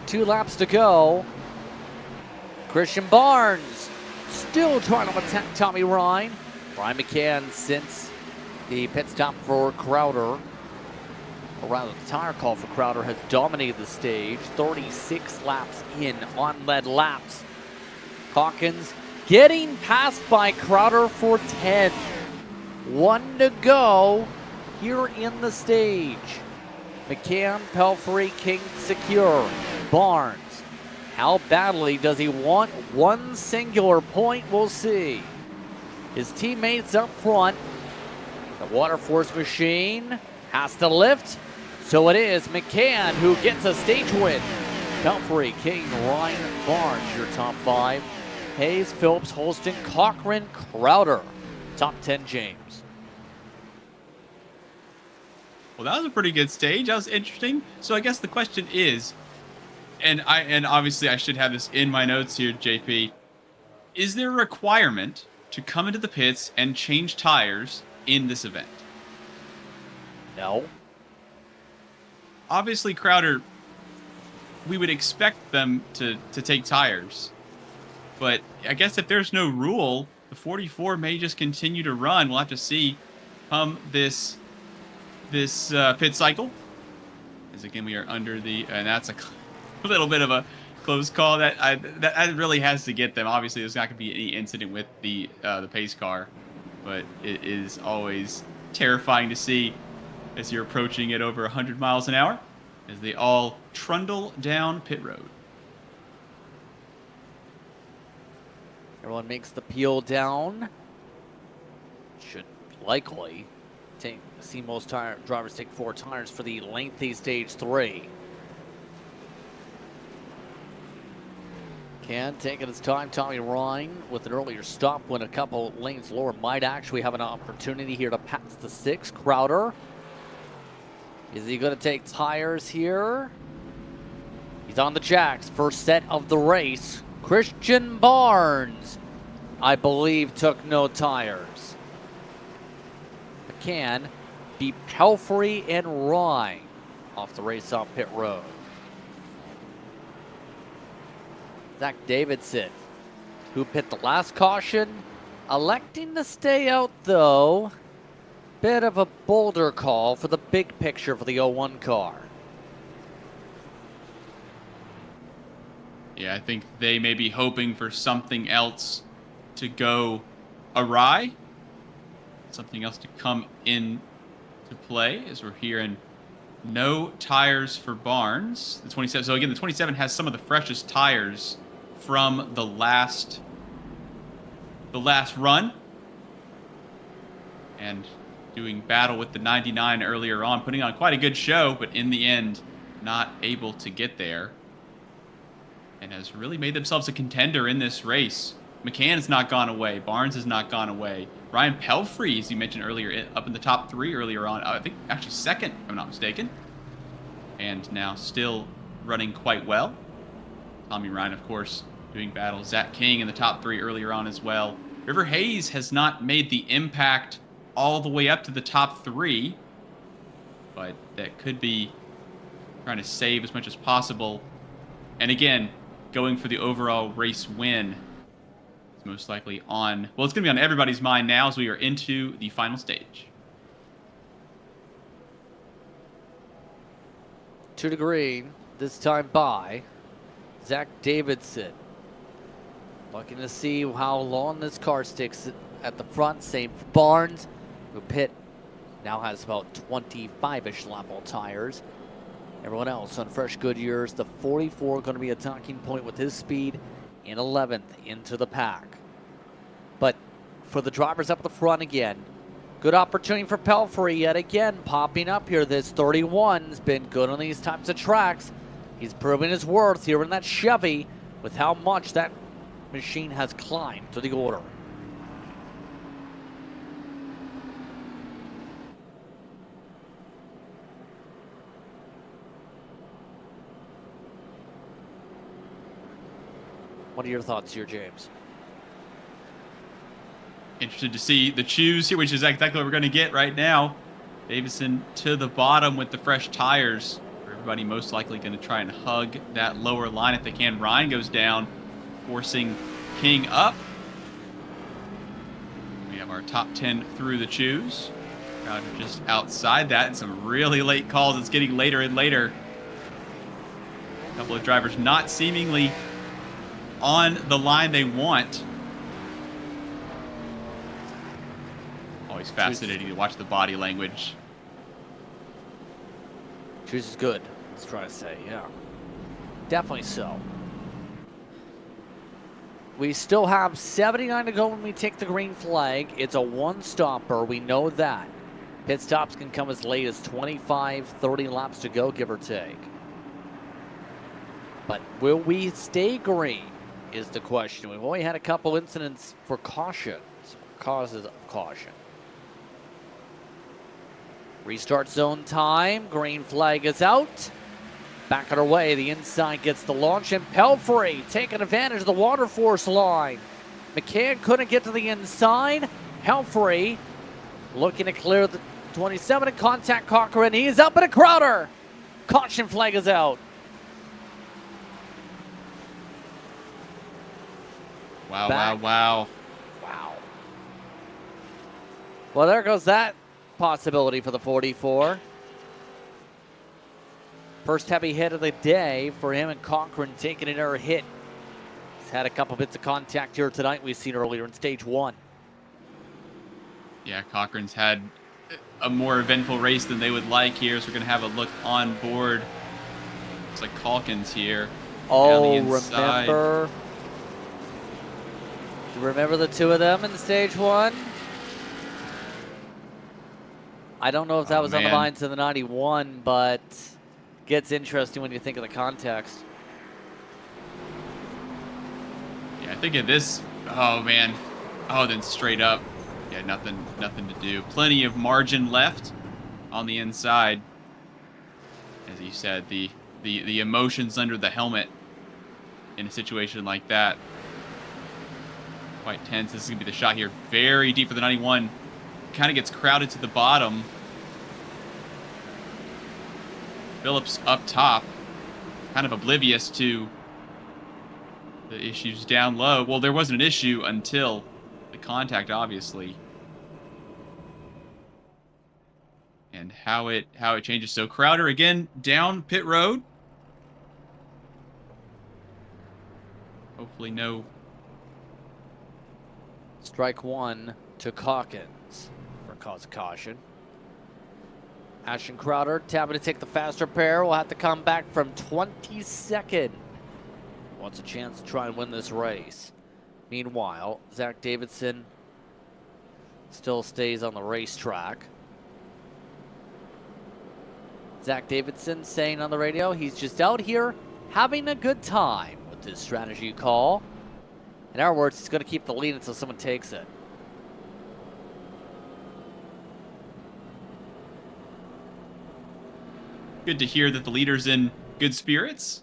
2 laps to go. Christian Barnes still trying to attack Tommy Ryan. Brian McCann since the pit stop for Crowder, or rather the tire call for Crowder, has dominated the stage. 36 laps in on lead laps. Hawkins getting passed by Crowder for 10. 1 to go here in the stage. McCann, Pelfrey, King secure. Barnes, how badly does he want one singular point? We'll see. His teammates up front. The Water Force machine has to lift. So it is McCann who gets a stage win. Pelfrey, King, Ryan, Barnes, your top 5. Hayes, Phillips, Holston, Cochran, Crowder. Top 10 James. Well, that was a pretty good stage. That was interesting. So I guess the question is, and obviously I should have this in my notes here, JP. Is there a requirement to come into the pits and change tires in this event? No. Obviously, Crowder, we would expect them to take tires. But I guess if there's no rule, the 44 may just continue to run. We'll have to see this pit cycle. As again, we are under the, and that's a little bit of a close call. That really has to get them. Obviously, there's not going to be any incident with the pace car, but it is always terrifying to see as you're approaching it over 100 miles an hour as they all trundle down pit road. Everyone makes the peel down. Should likely see most drivers take 4 tires for the lengthy stage 3. Can taking his time. Tommy Ryan with an earlier stop when a couple lanes lower might actually have an opportunity here to pass the 6. Crowder. Is he going to take tires here? He's on the jacks. First set of the race. Christian Barnes, I believe, took no tires. McCann beat Pelfrey and Ryan off the race off pit road. Zach Davidson, who pit the last caution, electing to stay out though. Bit of a bolder call for the big picture for the 01 car. Yeah, I think they may be hoping for something else to go awry. Something else to come in to play as we're hearing no tires for Barnes. The 27. So again, the 27 has some of the freshest tires from the last run. And doing battle with the 99 earlier on, putting on quite a good show, but in the end, not able to get there. And has really made themselves a contender in this race. McCann has not gone away. Barnes has not gone away. Ryan Pelfrey, as you mentioned earlier, up in the top 3 earlier on. I think actually second, if I'm not mistaken. And now still running quite well. Tommy Ryan, of course, doing battle. Zach King in the top 3 earlier on as well. River Hayes has not made the impact all the way up to the top 3. But that could be trying to save as much as possible. And again, going for the overall race win. It's most likely on, well, it's going to be on everybody's mind now as we are into the final stage. 2 to green, this time by Zach Davidson. Looking to see how long this car sticks at the front. Same for Barnes, who pit now has about 25-ish lap level tires. Everyone else on fresh Goodyears. The 44 going to be a talking point with his speed in 11th into the pack. But for the drivers up at the front again, good opportunity for Pelfrey yet again popping up here. This 31's been good on these types of tracks. He's proving his worth here in that Chevy with how much that machine has climbed to the order. What are your thoughts here, James? Interested to see the choose here, which is exactly what we're going to get right now. Davison to the bottom with the fresh tires. Everybody most likely going to try and hug that lower line if they can. Ryan goes down, forcing King up. We have our top 10 through the choose. Crowd just outside that, and some really late calls. It's getting later and later. A couple of drivers not seemingly on the line they want. Always fascinating to watch the body language. Choose is good, let's try to say, yeah. Definitely so. We still have 79 to go when we take the green flag. It's a one-stopper, we know that. Pit stops can come as late as 25, 30 laps to go, give or take. But will we stay green is the question. We've only had a couple incidents for cautions, causes of caution. Restart zone time. Green flag is out. Back on our way. The inside gets the launch, and Pelfrey taking advantage of the water force line. McCann couldn't get to the inside. Pelfrey looking to clear the 27 and contact Cochran. He's up at a Crowder. Caution flag is out. Wow, wow. Well, there goes that possibility for the 44. First heavy hit of the day for him, and Cochran taking an error hit. He's had a couple bits of contact here tonight we've seen earlier in stage 1. Yeah, Cochran's had a more eventful race than they would like here, so we're going to have a look on board. Looks like Calkins here. Oh, remember the two of them in stage 1? I don't know if that was on the minds of the 91, but gets interesting when you think of the context. Yeah, I think of this. Oh man. Oh, then straight up. Yeah, nothing to do. Plenty of margin left on the inside. As you said, the emotions under the helmet in a situation like that. Quite tense. This is gonna be the shot here. Very deep for the 91. Kind of gets crowded to the bottom. Phillips up top, kind of oblivious to the issues down low. Well, there wasn't an issue until the contact, obviously, and how it changes. So Crowder again down pit road. hopefully no. Strike one to Calkins for cause of caution. Ashton Crowder tapping to take the faster pair. Will have to come back from 22nd. Wants a chance to try and win this race. Meanwhile, Zach Davidson still stays on the racetrack. Zach Davidson saying on the radio he's just out here having a good time with his strategy call. In our words, he's going to keep the lead until someone takes it. Good to hear that the leader's in good spirits.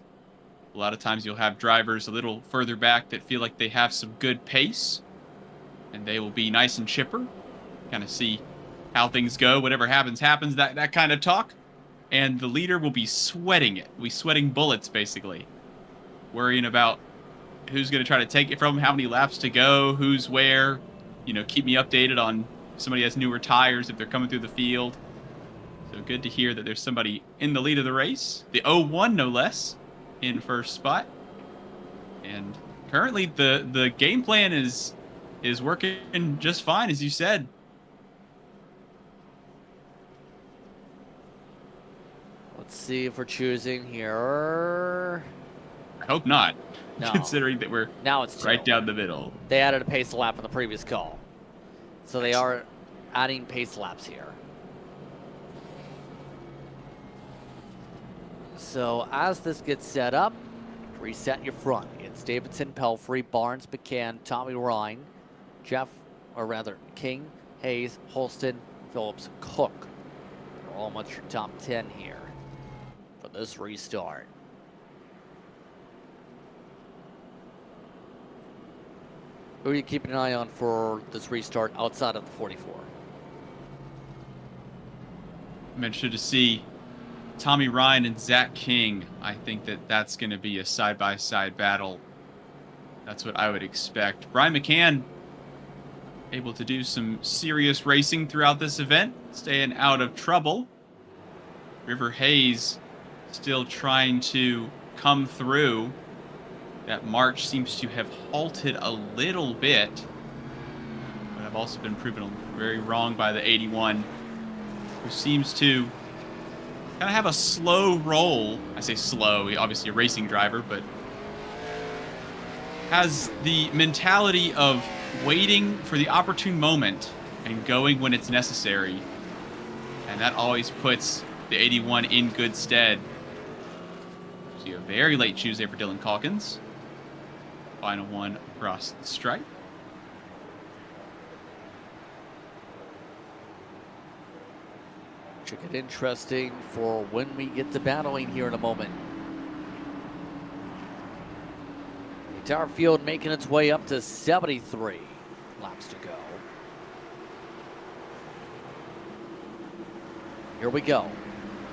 A lot of times you'll have drivers a little further back that feel like they have some good pace, and they will be nice and chipper. Kind of see how things go. Whatever happens, happens. That kind of talk. And the leader will be sweating it. We'll be sweating bullets, basically. Worrying about who's going to try to take it from him, how many laps to go, who's where. You know, keep me updated on if somebody has newer tires, if they're coming through the field. So good to hear that there's somebody in the lead of the race. The 01, no less, in first spot. And currently the game plan is working just fine, as you said. Let's see if we're choosing here. I hope not, No. considering that we're Now it's two. right down the middle. They added a pace lap in the previous call. So they are adding pace laps here. So as this gets set up, reset your front. It's Davidson, Pelfrey, Barnes, McCann, Tommy Ryan, King, Hayes, Holston, Phillips, Cook. They're all much your top 10 here for this restart. Who are you keeping an eye on for this restart outside of the 44? I'm interested to see Tommy Ryan and Zach King. I think that's going to be a side-by-side battle. That's what I would expect. Brian McCann able to do some serious racing throughout this event, staying out of trouble. River Hayes still trying to come through. That march seems to have halted a little bit, but I've also been proven very wrong by the 81, who seems to kind of have a slow roll. I say slow, obviously a racing driver, but has the mentality of waiting for the opportune moment and going when it's necessary. And that always puts the 81 in good stead. See a very late Tuesday for Dylan Calkins. Final one across the stripe. Should get interesting for when we get to battling here in a moment. The entire field making its way up to 73 laps to go. Here we go.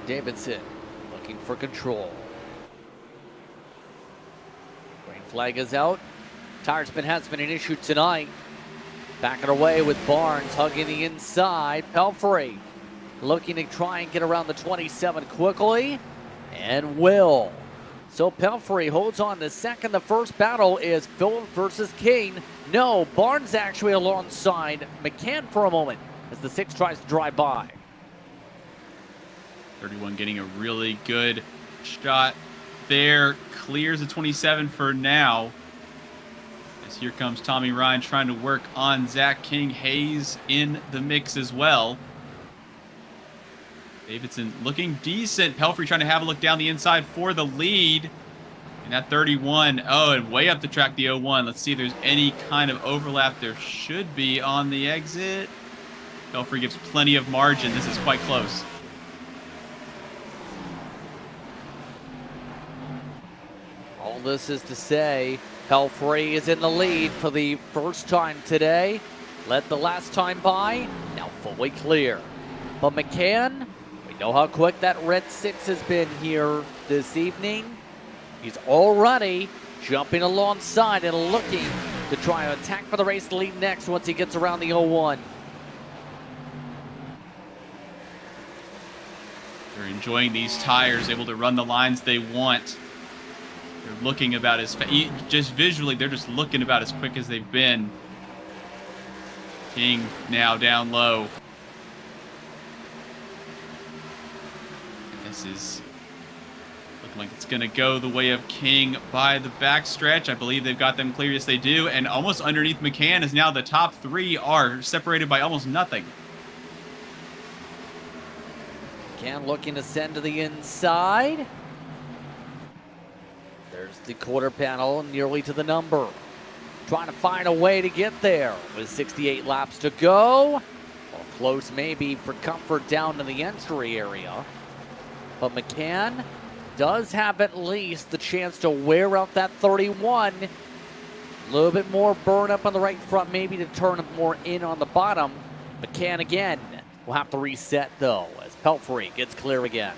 Davidson looking for control. Green flag is out. Tire spin has been an issue tonight. Backing away with Barnes hugging the inside. Pelfrey looking to try and get around the 27 quickly, and will. So Pelfrey holds on to second. The first battle is Phillips versus King. No, Barnes actually alongside McCann for a moment as the 6 tries to drive by. 31 getting a really good shot there. Clears the 27 for now. As here comes Tommy Ryan trying to work on Zach King. Hayes in the mix as well. Davidson looking decent. Pelfrey trying to have a look down the inside for the lead. And that 31, and way up the track, the 01. Let's see if there's any kind of overlap. There should be on the exit. Pelfrey gives plenty of margin. This is quite close. All this is to say, Pelfrey is in the lead for the first time today. Led the last time by, now fully clear. But McCann, we know how quick that red 6 has been here this evening. He's already jumping alongside and looking to try and attack for the race lead next once he gets around the 01. They're enjoying these tires, able to run the lines they want. They're looking about as just visually, they're just looking about as quick as they've been. King now down low. And this is looking like it's going to go the way of King by the backstretch. I believe they've got them clear. Yes, they do. And almost underneath McCann is now the top three are separated by almost nothing. McCann looking to send to the inside. There's the quarter panel nearly to the number. Trying to find a way to get there with 68 laps to go. Well, close maybe for comfort down to the entry area. But McCann does have at least the chance to wear out that 31. A little bit more burn up on the right front, maybe to turn more in on the bottom. McCann again will have to reset though as Pelfrey gets clear again.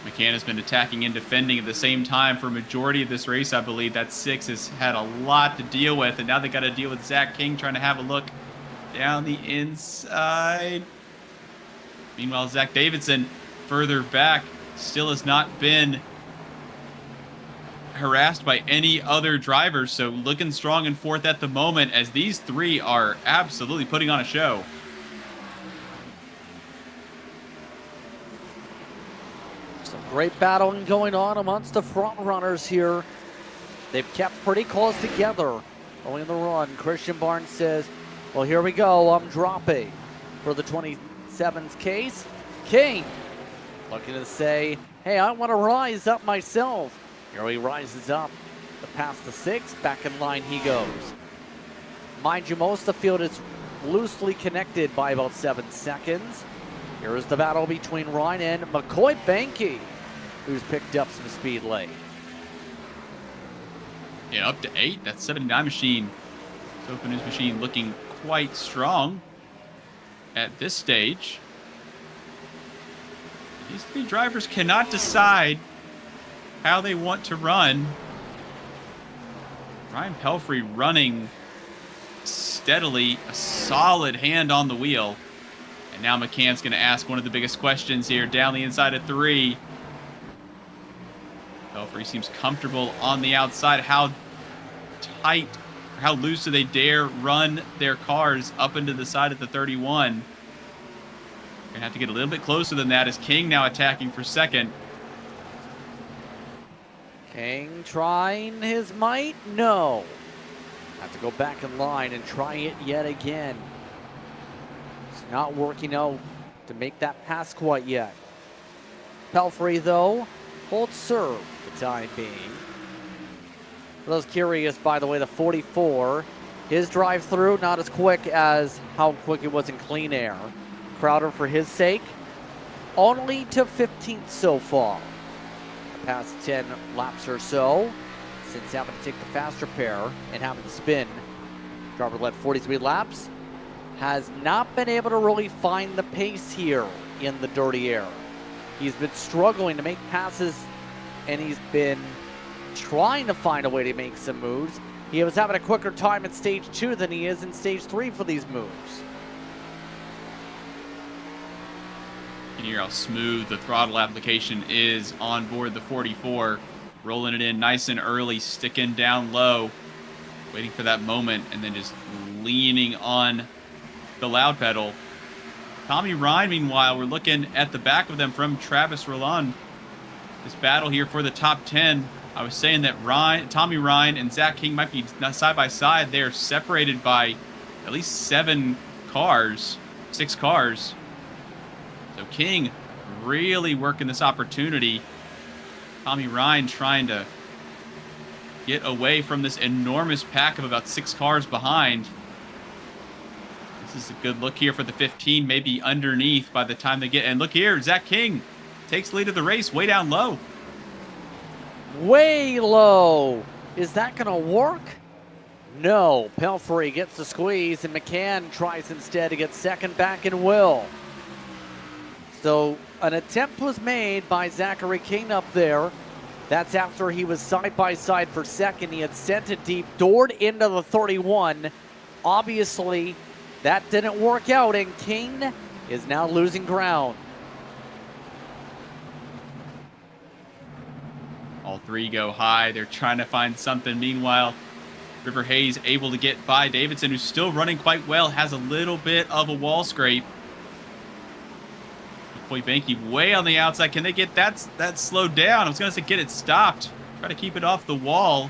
McCann has been attacking and defending at the same time for a majority of this race, I believe. That 6 has had a lot to deal with, and now they got to deal with Zach King trying to have a look down the inside. Meanwhile, Zach Davidson further back still has not been harassed by any other drivers, so looking strong in fourth at the moment as these three are absolutely putting on a show. Some great battling going on amongst the front runners here. They've kept pretty close together early in the run. Christian Barnes says, well, here we go. I'm dropping for the 27's case. King looking to say, hey, I want to rise up myself. Here he rises up to pass the 6. Back in line he goes. Mind you, most of the field is loosely connected by about 7 seconds. Here is the battle between Ryan and McCoy Banky, who's picked up some speed late. Yeah, up to 8. That 79 machine, Sofa News machine, looking quite strong at this stage. These three drivers cannot decide how they want to run. Ryan Pelfrey running steadily, a solid hand on the wheel. And now McCann's going to ask one of the biggest questions here down the inside of 3. Pelfrey seems comfortable on the outside. How tight, or how loose do they dare run their cars up into the side of the 31? Going to have to get a little bit closer than that as King now attacking for second. King trying his might? No. Have to go back in line and try it yet again. It's not working out to make that pass quite yet. Pelfrey, though, holds serve for the time being. For those curious, by the way, the 44, his drive-through not as quick as how quick it was in clean air. Crowder, for his sake, only to 15th so far. The past 10 laps or so, since having to take the faster pair and having to spin. Driver led 43 laps. Has not been able to really find the pace here in the dirty air. He's been struggling to make passes, and he's been trying to find a way to make some moves. He was having a quicker time in stage 2 than he is in stage 3 for these moves. You can hear how smooth the throttle application is on board the 44. Rolling it in nice and early, sticking down low, waiting for that moment, and then just leaning on the loud pedal. Tommy Ryan, meanwhile, we're looking at the back of them from Travis Roland. This battle here for the top 10. I was saying that Tommy Ryan and Zach King might be side by side. They're separated by at least 6 cars. So King really working this opportunity. Tommy Ryan trying to get away from this enormous pack of about 6 cars behind. This is a good look here for the 15, maybe underneath by the time they get. And look here, Zach King takes lead of the race way down low. Way low. Is that going to work? No. Pelfrey gets the squeeze, and McCann tries instead to get second back and will. So an attempt was made by Zachary King up there. That's after he was side by side for second. He had sent it deep, doored into the 31. Obviously, that didn't work out, and King is now losing ground. All three go high. They're trying to find something. Meanwhile, River Hayes able to get by Davidson, who's still running quite well, has a little bit of a wall scrape. McCoy Banky way on the outside. Can they get that slowed down? I was going to say get it stopped. Try to keep it off the wall.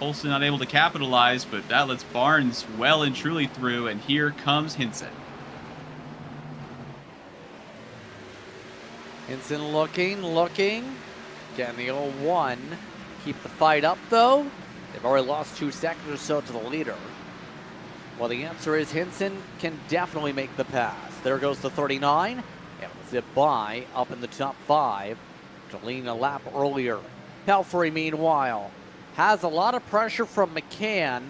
Olsen not able to capitalize, but that lets Barnes well and truly through, and here comes Hinson. Hinson looking. Getting the 0-1. Keep the fight up, though. They've already lost 2 seconds or so to the leader. Well, the answer is Hinson can definitely make the pass. There goes the 39. And zip by up in the top 5 to lean a lap earlier. Pelfrey, meanwhile, has a lot of pressure from McCann.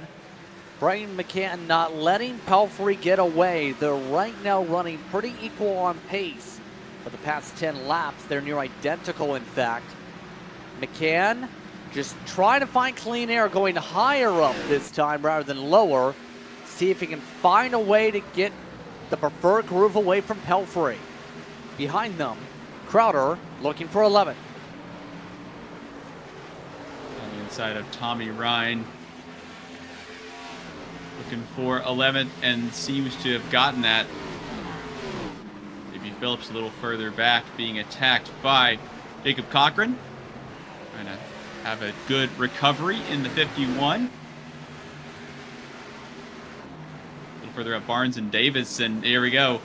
Brian McCann not letting Pelfrey get away. They're right now running pretty equal on pace. For the past 10 laps, they're near identical, in fact. McCann just trying to find clean air, going higher up this time rather than lower. See if he can find a way to get the preferred groove away from Pelfrey. Behind them, Crowder looking for 11. On the inside of Tommy Ryan. Looking for 11th and seems to have gotten that. Maybe Phillips a little further back, being attacked by Jacob Cochran. Trying to have a good recovery in the 51. A little further up, Barnes and Davidson. Here we go.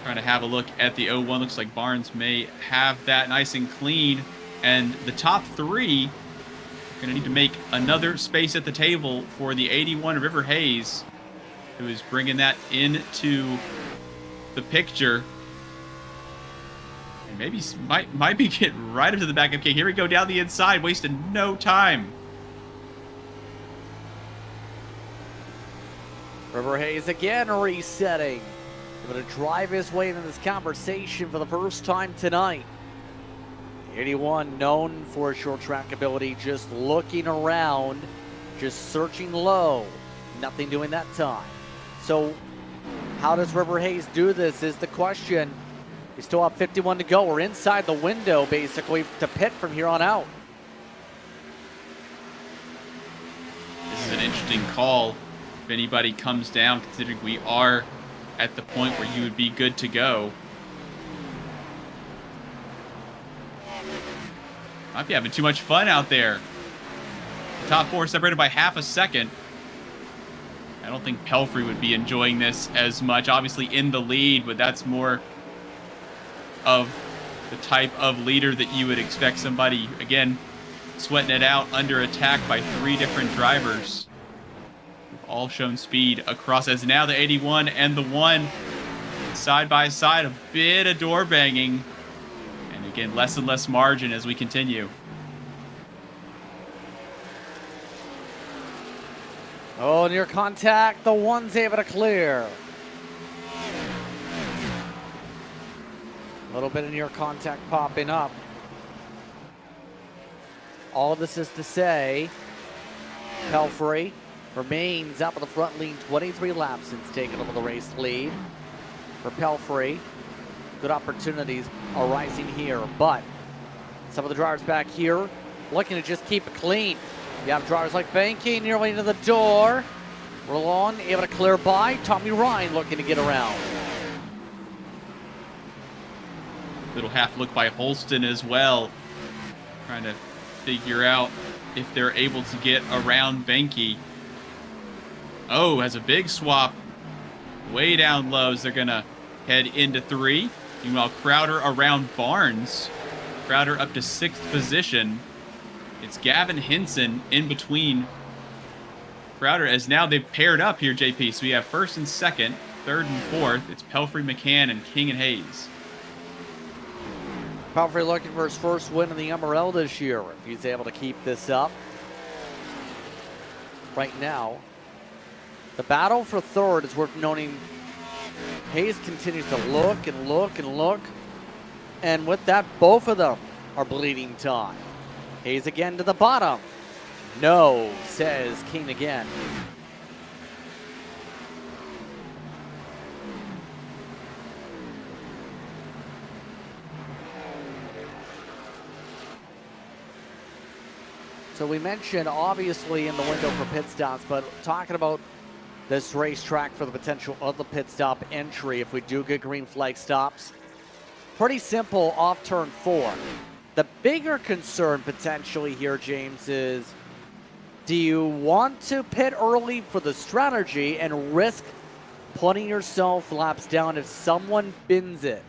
Trying to have a look at the 0-1. Looks like Barnes may have that nice and clean. And the top 3 are going to need to make another space at the table for the 81 River Hayes, who is bringing that into the picture. And maybe might be getting right into the back of King. Here we go down the inside, wasting no time. River Hayes again resetting. Able to drive his way into this conversation for the first time tonight. 81 known for his short track ability, just looking around, just searching low. Nothing doing that time. So how does River Hayes do this is the question. We still have 51 to go. We're inside the window basically to pit from here on out. This is an interesting call. If anybody comes down, considering we are at the point where you would be good to go. Might be having too much fun out there. The top 4 separated by half a second. I don't think Pelfrey would be enjoying this as much. Obviously in the lead, but that's more of the type of leader that you would expect somebody, again, sweating it out under attack by 3 different drivers. We've all shown speed across as now the 81 and the 1 side by side. A bit of door banging. And again, less and less margin as we continue. Oh, near contact. The 1's able to clear. A little bit of near contact popping up. All this is to say, Pelfrey remains up at the front lead, 23 laps since taking over the race lead. For Pelfrey, good opportunities arising here, but some of the drivers back here looking to just keep it clean. You have drivers like Banky nearly into the door. Roulon able to clear by. Tommy Ryan looking to get around. Little half look by Holston as well. Trying to figure out if they're able to get around Banky. Oh, has a big swap. Way down lows. They're going to head into 3. Meanwhile, Crowder around Barnes. Crowder up to 6th position. It's Gavin Hinson in between Crowder, as now they've paired up here, JP. So we have 1st and 2nd, 3rd and 4th. It's Pelfrey, McCann, and King and Hayes. Pelfrey looking for his first win in the MRL this year. If he's able to keep this up. Right now, the battle for 3rd is worth noting. Hayes continues to look and look and look. And with that, both of them are bleeding time. Hayes again to the bottom. No, says King again. So we mentioned obviously in the window for pit stops, but talking about this racetrack for the potential of the pit stop entry if we do get green flag stops. Pretty simple off turn 4. The bigger concern potentially here, James, is do you want to pit early for the strategy and risk putting yourself laps down if someone bins it?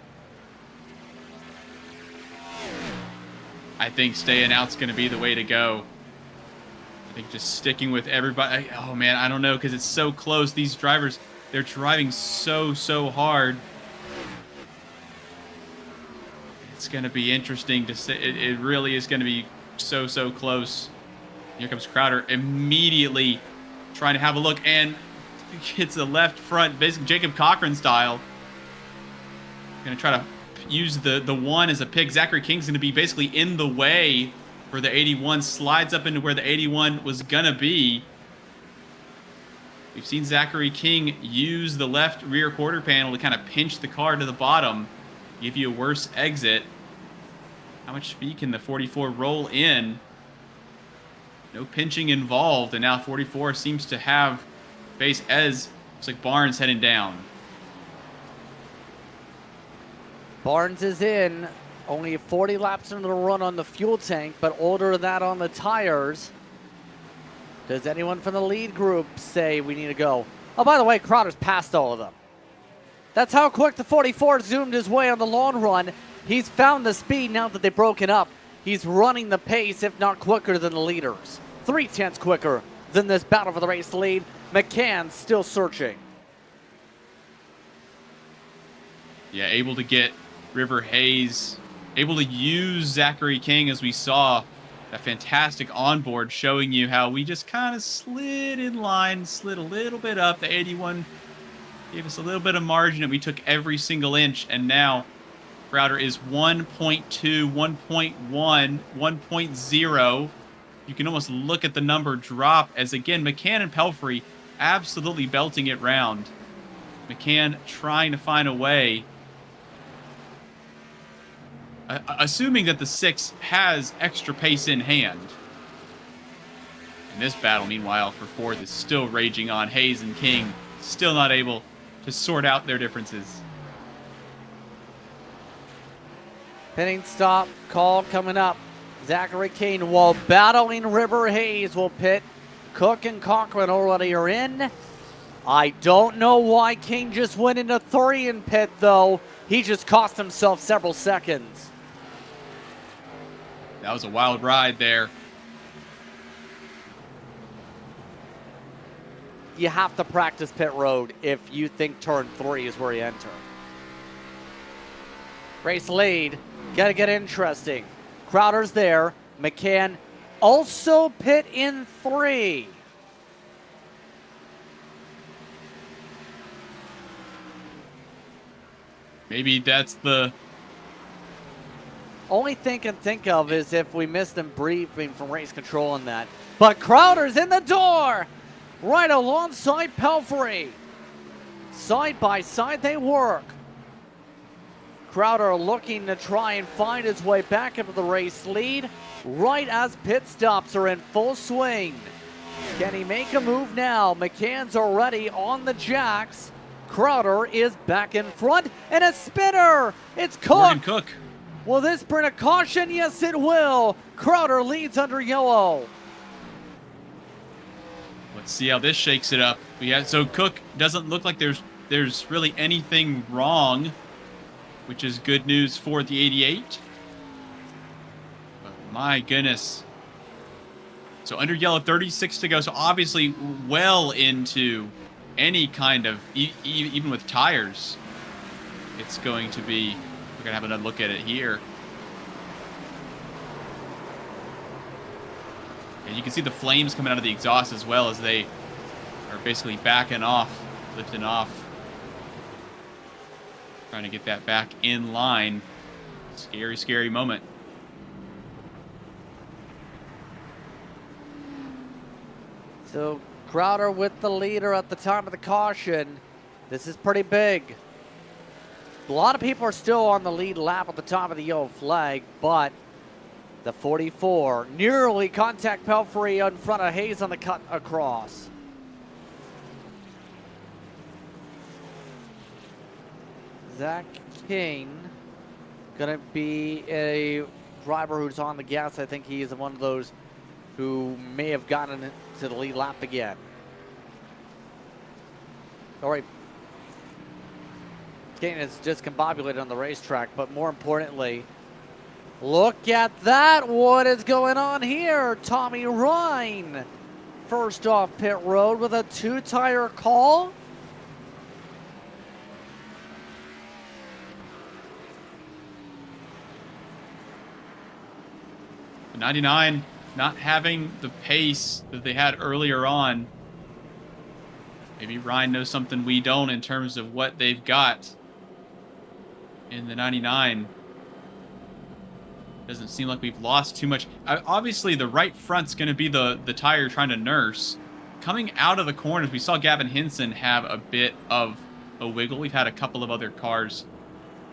I think staying out's going to be the way to go. I think just sticking with everybody. Oh, man, I don't know, because it's so close. These drivers, they're driving so hard. It's going to be interesting to see. It really is going to be so close. Here comes Crowder immediately trying to have a look and hits the left front, basically Jacob Cochran style. Going to try to use the one as a pick. Zachary King's going to be basically in the way for the 81, slides up into where the 81 was going to be. We've seen Zachary King use the left rear quarter panel to kind of pinch the car to the bottom, give you a worse exit. How much speed can the 44 roll in? No pinching involved, and now 44 seems to have base as looks like Barnes heading down. Barnes is in, only 40 laps into the run on the fuel tank, but older that on the tires. Does anyone from the lead group say we need to go? Oh, by the way, Crowder's passed all of them. That's how quick the 44 zoomed his way on the long run. He's found the speed now that they've broken up. He's running the pace, if not quicker than the leaders. 0.3 quicker than this battle for the race lead. McCann still searching. Yeah, able to get River Hayes, able to use Zachary King, as we saw that fantastic onboard showing you how we just kind of slid in line, slid a little bit up. The 81 gave us a little bit of margin, and we took every single inch, and now Crowder is 1.2, 1.1, 1.0. You can almost look at the number drop as, again, McCann and Pelfrey absolutely belting it round. McCann trying to find a way. Assuming that the 6 has extra pace in hand. And this battle, meanwhile, for 4th is still raging on. Hayes and King still not able to sort out their differences. Pitting stop call coming up. Zachary King, while battling River Hayes, will pit. Cook and Cochran already are in. I don't know why King just went into 3 in pit, though. He just cost himself several seconds. That was a wild ride there. You have to practice pit road if you think turn 3 is where you enter. Race lead. Gotta get interesting. Crowder's there. McCann also pit in 3. Maybe that's the only thing I can think of is if we missed him briefing from race control on that. But Crowder's in the door, right alongside Pelfrey. Side by side they work. Crowder looking to try and find his way back into the race lead right as pit stops are in full swing. Can he make a move now? McCann's already on the jacks. Crowder is back in front, and a spinner. It's Cook. Morgan Cook. Will this bring a caution? Yes, it will. Crowder leads under yellow. Let's see how this shakes it up. So Cook doesn't look like there's really anything wrong, which is good news for the 88. But my goodness. So under yellow, 36 to go. So obviously well into any kind of, even with tires, it's going to be, we're going to have another look at it here. And you can see the flames coming out of the exhaust as well as they are basically backing off, lifting off. Trying to get that back in line. Scary, scary moment. So Crowder with the leader at the time of the caution. This is pretty big. A lot of people are still on the lead lap at the top of the yellow flag, but The 44 nearly contact Pelfrey in front of Hayes on the cut across. Zach King gonna be a driver who's on the gas. I think he is one of those who may have gotten to the lead lap again. All right. King is discombobulated on the racetrack, but more importantly, look at that. What is going on here? Tommy Ryan, first off pit road with a 2-tire call. The 99 not having the pace that they had earlier on. Maybe Ryan knows something we don't in terms of what they've got in the 99. Doesn't seem like we've lost too much. Obviously, the right front's going to be the tire trying to nurse. Coming out of the corners, we saw Gavin Hinson have a bit of a wiggle. We've had a couple of other cars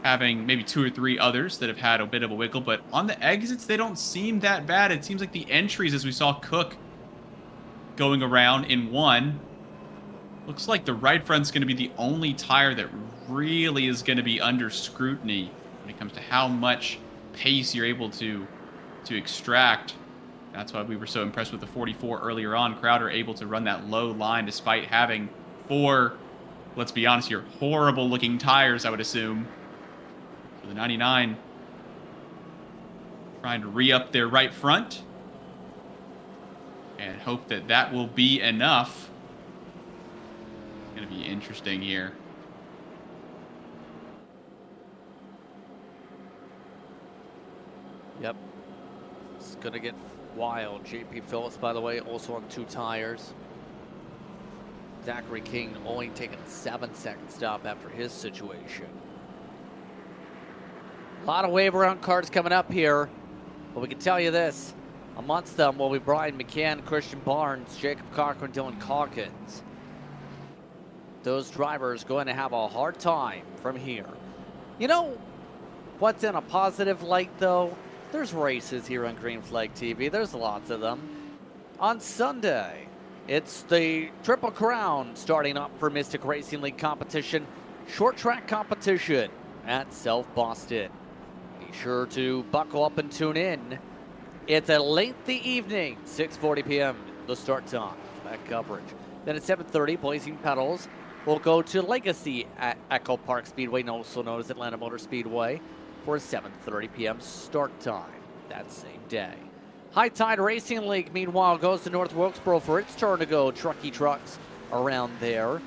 having maybe 2 or 3 others that have had a bit of a wiggle. But on the exits, they don't seem that bad. It seems like the entries, as we saw Cook going around in 1, looks like the right front's going to be the only tire that really is going to be under scrutiny when it comes to how much pace you're able to extract. That's why we were so impressed with the 44 earlier on. Crowder able to run that low line despite having 4, let's be honest here, horrible looking tires, I would assume. So the 99 trying to re-up their right front and hope that that will be enough. It's going to be interesting here. Yep. It's going to get wild. JP Phillips, by the way, also on 2 tires. Zachary King only taking a 7-second stop after his situation. A lot of wave around cars coming up here, but we can tell you this. Amongst them will be Brian McCann, Christian Barnes, Jacob Cochran, Dylan Calkins. Those drivers going to have a hard time from here. You know what's in a positive light, though? There's races here on Green Flag TV. There's lots of them. On Sunday, it's the Triple Crown starting up for Mystic Racing League competition, short track competition at South Boston. Be sure to buckle up and tune in. It's a lengthy evening, 6:40 p.m. the start time for that coverage. Then at 7:30, Blazing Pedals will go to Legacy at Echo Park Speedway, also known as Atlanta Motor Speedway, for a 7:30 p.m. start time that same day. High Tide Racing League, meanwhile, goes to North Wilkesboro for its turn to go. Truckee trucks around there.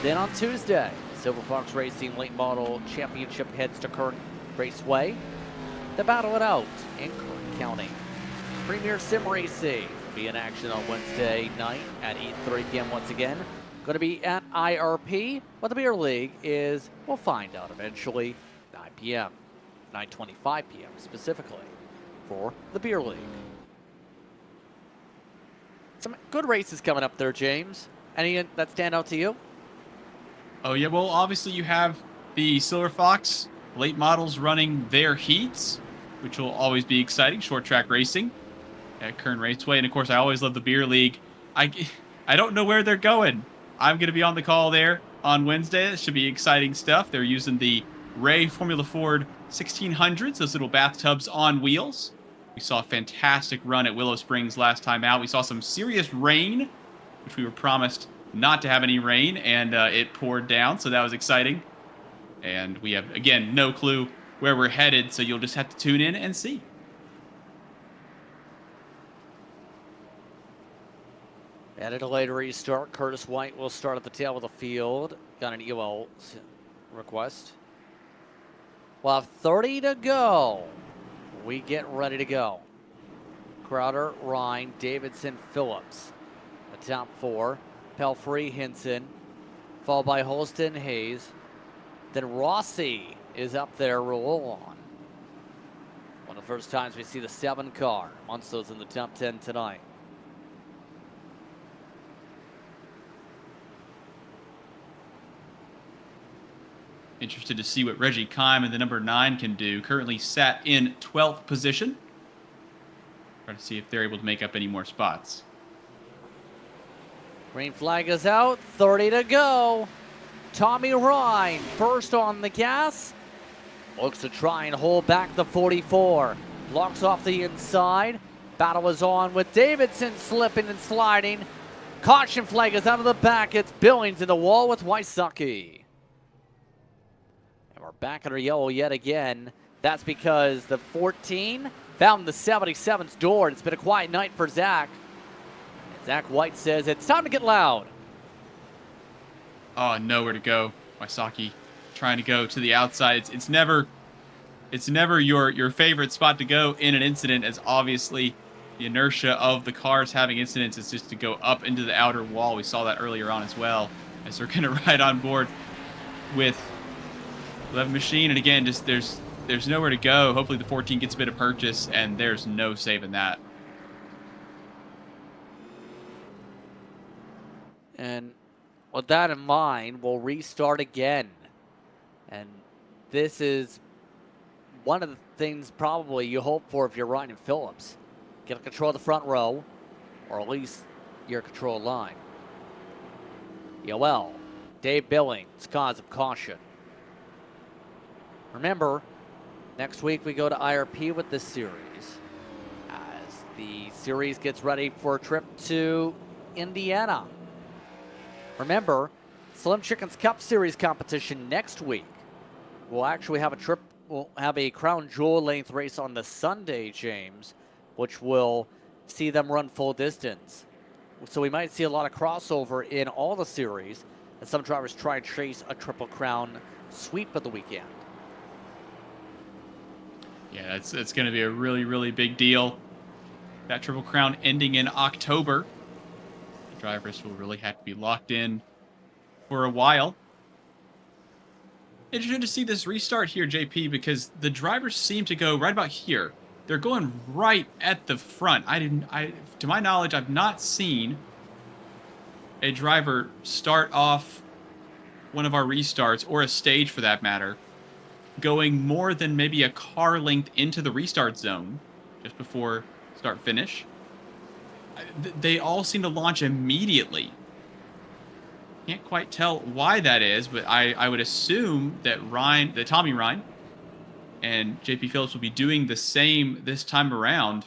Then on Tuesday, Silver Fox Racing Late Model Championship heads to Kern Raceway to battle it out in Kern County. Premier Sim Racing will be in action on Wednesday night at 8:30 p.m. once again. Going to be at IRP. What the Beer League is, we'll find out eventually. 9 p.m. 9:25 p.m. specifically for the Beer League. Some good races coming up there, James. Any that stand out to you? Oh, yeah. Well, obviously you have the Silver Fox late models running their heats, which will always be exciting. Short track racing at Kern Raceway. And, of course, I always love the Beer League. I don't know where they're going. I'm going to be on the call there on Wednesday. It should be exciting stuff. They're using the Ray Formula Ford 1600s, those little bathtubs on wheels. We saw a fantastic run at Willow Springs last time out. We saw some serious rain, which we were promised not to have any rain, and it poured down, so that was exciting. And we have, again, no clue where we're headed, so you'll just have to tune in and see. At a later restart, Curtis White will start at the tail of the field. Got an EOL request. We'll have 30 to go. We get ready to go. Crowder, Ryan, Davidson, Phillips. The top 4. Pelfrey, Hinson. Followed by Holston, Hayes. Then Rossi is up there, roll on. One of the first times we see the 7 car amongst those in the top 10 tonight. Interested to see what Reggie Kime and the number 9 can do. Currently sat in 12th position. Try to see if they're able to make up any more spots. Green flag is out, 30 to go. Tommy Ryan first on the gas. Looks to try and hold back the 44. Blocks off the inside. Battle is on with Davidson slipping and sliding. Caution flag is out of the back. It's Billings in the wall with Wysocki. And we're back under yellow yet again. That's because the 14 found the 77's door. It's been a quiet night for Zach. And Zach White says it's time to get loud. Oh, nowhere to go. Wysocki trying to go to the outside. It's never your favorite spot to go in an incident, as obviously the inertia of the cars having incidents is just to go up into the outer wall. We saw that earlier on as well, as they're going to ride on board with Love Machine. And again, just there's nowhere to go. Hopefully the 14 gets a bit of purchase, and there's no saving that. And with that in mind, we'll restart again. And this is one of the things probably you hope for if you're Ryan Phillips. Get control of the front row, or at least your control line. Yoel, Dave Billings, cause of caution. Remember, next week we go to IRP with this series, as the series gets ready for a trip to Indiana. Remember, Slim Chicken's Cup Series competition next week. We'll actually have we'll have a crown jewel length race on the Sunday, James, which will see them run full distance. So we might see a lot of crossover in all the series as some drivers try and chase a Triple Crown sweep of the weekend. Yeah, it's going to be a really, really big deal. That Triple Crown ending in October. The drivers will really have to be locked in for a while. Interesting to see this restart here, JP, because the drivers seem to go right about here. They're going right at the front. To my knowledge, I've not seen a driver start off one of our restarts, or a stage for that matter, going more than maybe a car length into the restart zone just before start finish. They all seem to launch immediately. Can't quite tell why that is, but I would assume that Tommy Ryan and JP Phillips will be doing the same this time around,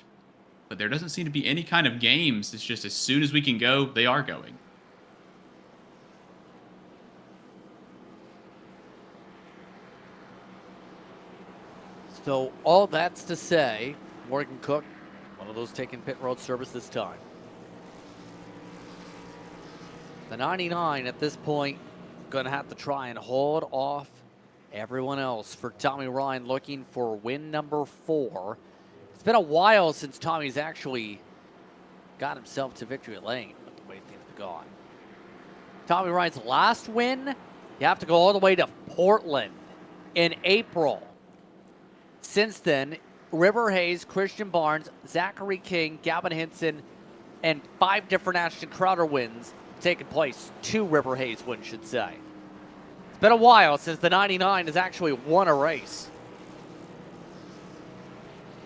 but there doesn't seem to be any kind of games. It's just as soon as we can go, they are going. So all that's to say, Morgan Cook, one of those taking pit road service this time. The 99 at this point going to have to try and hold off everyone else for Tommy Ryan, looking for win number 4. It's been a while since Tommy's actually got himself to victory lane with the way things have gone. Tommy Ryan's last win, you have to go all the way to Portland in April. Since then, River Hayes, Christian Barnes, Zachary King, Gavin Hinson, and 5 different Ashton Crowder wins taken place. 2 River Hayes wins, should say. It's been a while since the 99 has actually won a race.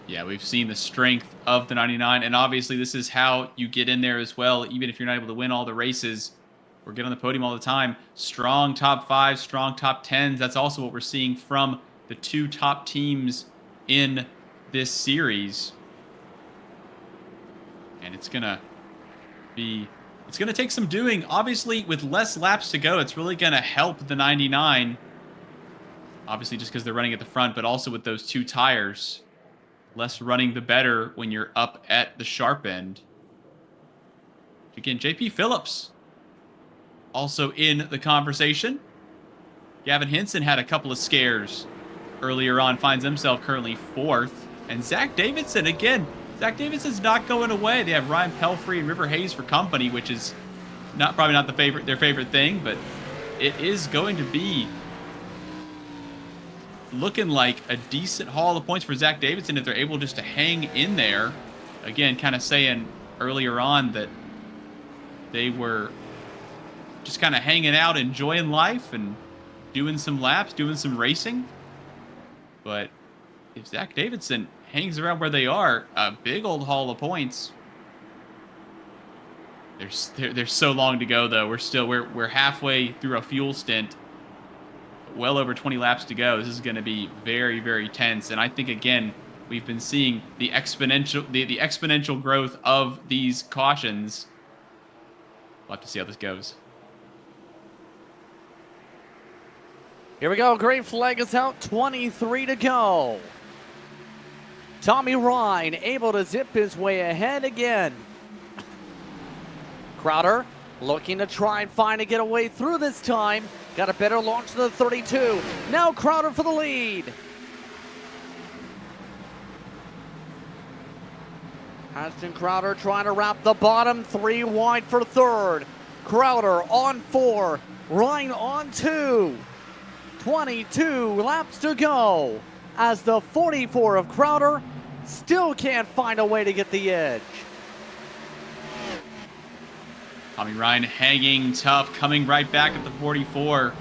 Yeah, we've seen the strength of the 99, and obviously this is how you get in there as well, even if you're not able to win all the races or get on the podium all the time. Strong top 5s, strong top 10s. That's also what we're seeing from the 2 top teams in this series. And it's going to take some doing. Obviously, with less laps to go, it's really going to help the 99. Obviously, just because they're running at the front, but also with those 2 tires. Less running, the better when you're up at the sharp end. Again, JP Phillips also in the conversation. Gavin Hinson had a couple of scares earlier on, finds himself currently 4th. And Zach Davidson, again, Zach Davidson's not going away. They have Ryan Pelfrey and River Hayes for company, which is probably not their favorite thing, but it is going to be looking like a decent haul of points for Zach Davidson if they're able just to hang in there. Again, kind of saying earlier on that they were just kind of hanging out, enjoying life, and doing some laps, doing some racing. But if Zach Davidson hangs around where they are, a big old haul of points. There's so long to go though. We're halfway through a fuel stint. Well over 20 laps to go. This is going to be very, very tense. And I think again, we've been seeing the exponential growth of these cautions. We'll have to see how this goes. Here we go. Green flag is out. 23 to go. Tommy Ryan able to zip his way ahead again. Crowder looking to try and find a getaway through this time. Got a better launch than the 32. Now Crowder for the lead. Ashton Crowder trying to wrap the bottom. 3 wide for third. Crowder on 4. Ryan on 2. 22 laps to go as the 44 of Crowder still can't find a way to get the edge. Tommy Ryan hanging tough, coming right back at the 44,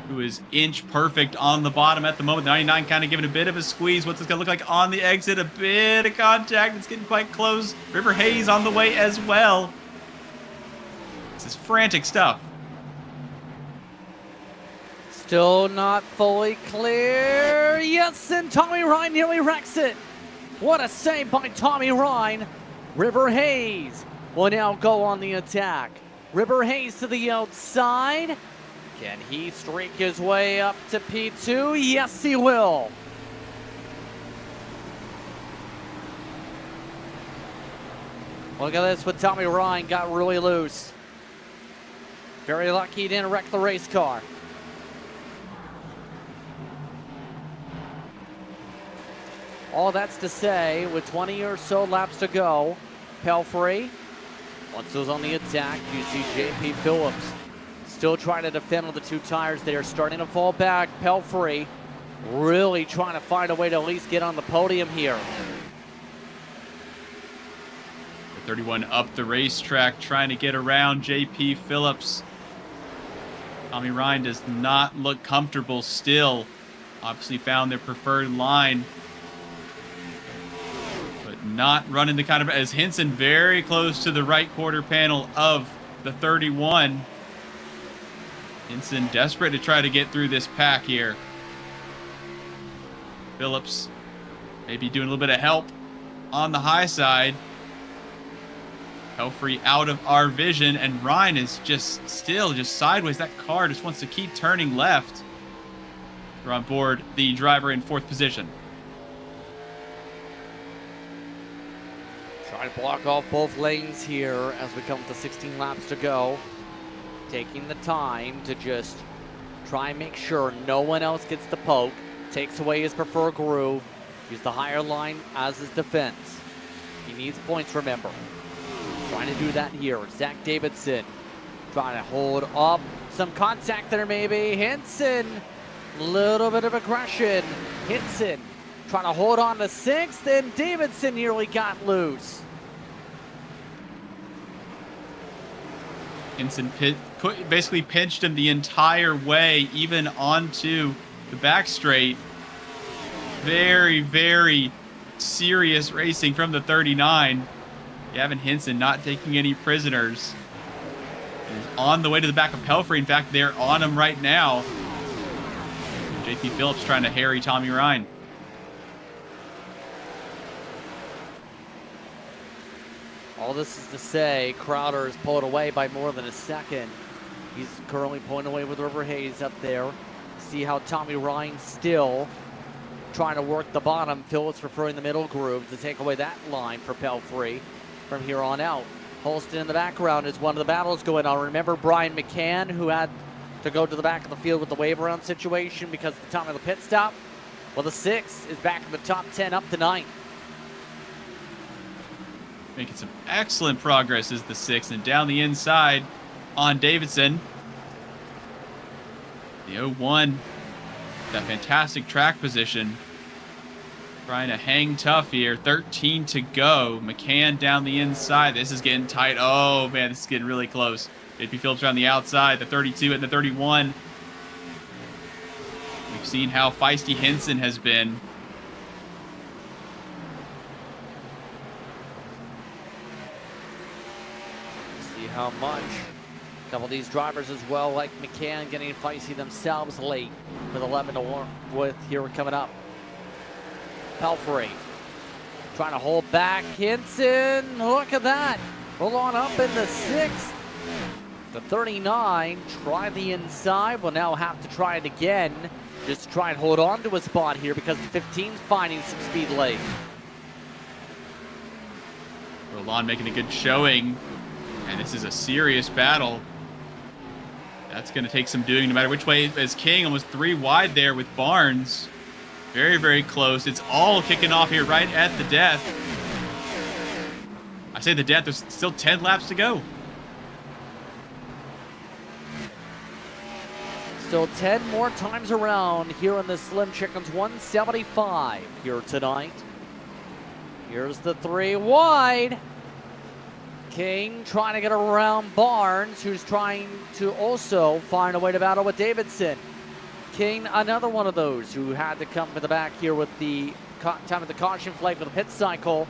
who is inch perfect on the bottom at the moment. The 99 kind of giving a bit of a squeeze. What's this going to look like on the exit? A bit of contact. It's getting quite close. River Hayes on the way as well. This is frantic stuff. Still not fully clear. Yes, and Tommy Ryan nearly wrecks it. What a save by Tommy Ryan. River Hayes will now go on the attack. River Hayes to the outside. Can he streak his way up to P2? Yes, he will. Look at this, when Tommy Ryan got really loose. Very lucky he didn't wreck the race car. All that's to say, with 20 or so laps to go, Pelfrey, once he was on the attack, you see JP Phillips still trying to defend on the 2 tires. They are starting to fall back. Pelfrey really trying to find a way to at least get on the podium here. The 31 up the racetrack, trying to get around JP Phillips. Tommy Ryan does not look comfortable still. Obviously found their preferred line, but not running the kind of, as Henson very close to the right quarter panel of the 31. Henson desperate to try to get through this pack here. Phillips maybe doing a little bit of help on the high side. Pelfrey out of our vision, and Ryan is just still sideways. That car just wants to keep turning left. We're on board the driver in 4th position. Trying to block off both lanes here as we come to 16 laps to go. Taking the time to just try and make sure no one else gets the poke. Takes away his preferred groove. Use the higher line as his defense. He needs points, remember. Trying to do that here. Zach Davidson trying to hold up. Some contact there maybe. Henson, little bit of aggression. Henson trying to hold on to 6th, and Davidson nearly got loose. Henson basically pinched him the entire way, even onto the back straight. Very, very serious racing from the 39. Gavin Henson not taking any prisoners. He's on the way to the back of Pelfrey. In fact, they're on him right now. JP Phillips trying to harry Tommy Ryan. All this is to say, Crowder is pulled away by more than a second. He's currently pulling away with River Hayes up there. See how Tommy Ryan still trying to work the bottom. Phillips preferring the middle groove to take away that line for Pelfrey from here on out. Holston in the background is one of the battles going on. Remember Brian McCann, who had to go to the back of the field with the wave around situation because of the time of the pit stop? Well, the 6 is back in the top 10 up to 9th. Making some excellent progress is the 6, and down the inside on Davidson. The 01, that fantastic track position. Trying to hang tough here. 13 to go. McCann down the inside. This is getting tight. Oh, man, this is getting really close. JP Phillips on the outside. The 32 and the 31. We've seen how feisty Henson has been. how much. A couple of these drivers as well, like McCann, getting feisty themselves late with 11 to 1 with here coming up. Pelfrey trying to hold back. Hinson, look at that. Roll on up in the 6th. The 39, try the inside. Will now have to try it again. Just to try and hold on to a spot here because the 15's finding some speed late. Roland making a good showing. And this is a serious battle. That's going to take some doing no matter which way, as King almost 3 wide there with Barnes. Very, very close. It's all kicking off here right at the death. I say the death, there's still 10 laps to go. Still 10 more times around here in the Slim Chickens 175 here tonight. Here's the 3 wide. King trying to get around Barnes, who's trying to also find a way to battle with Davidson. King, another one of those who had to come for the back here with the time of the caution flag for the pit cycle.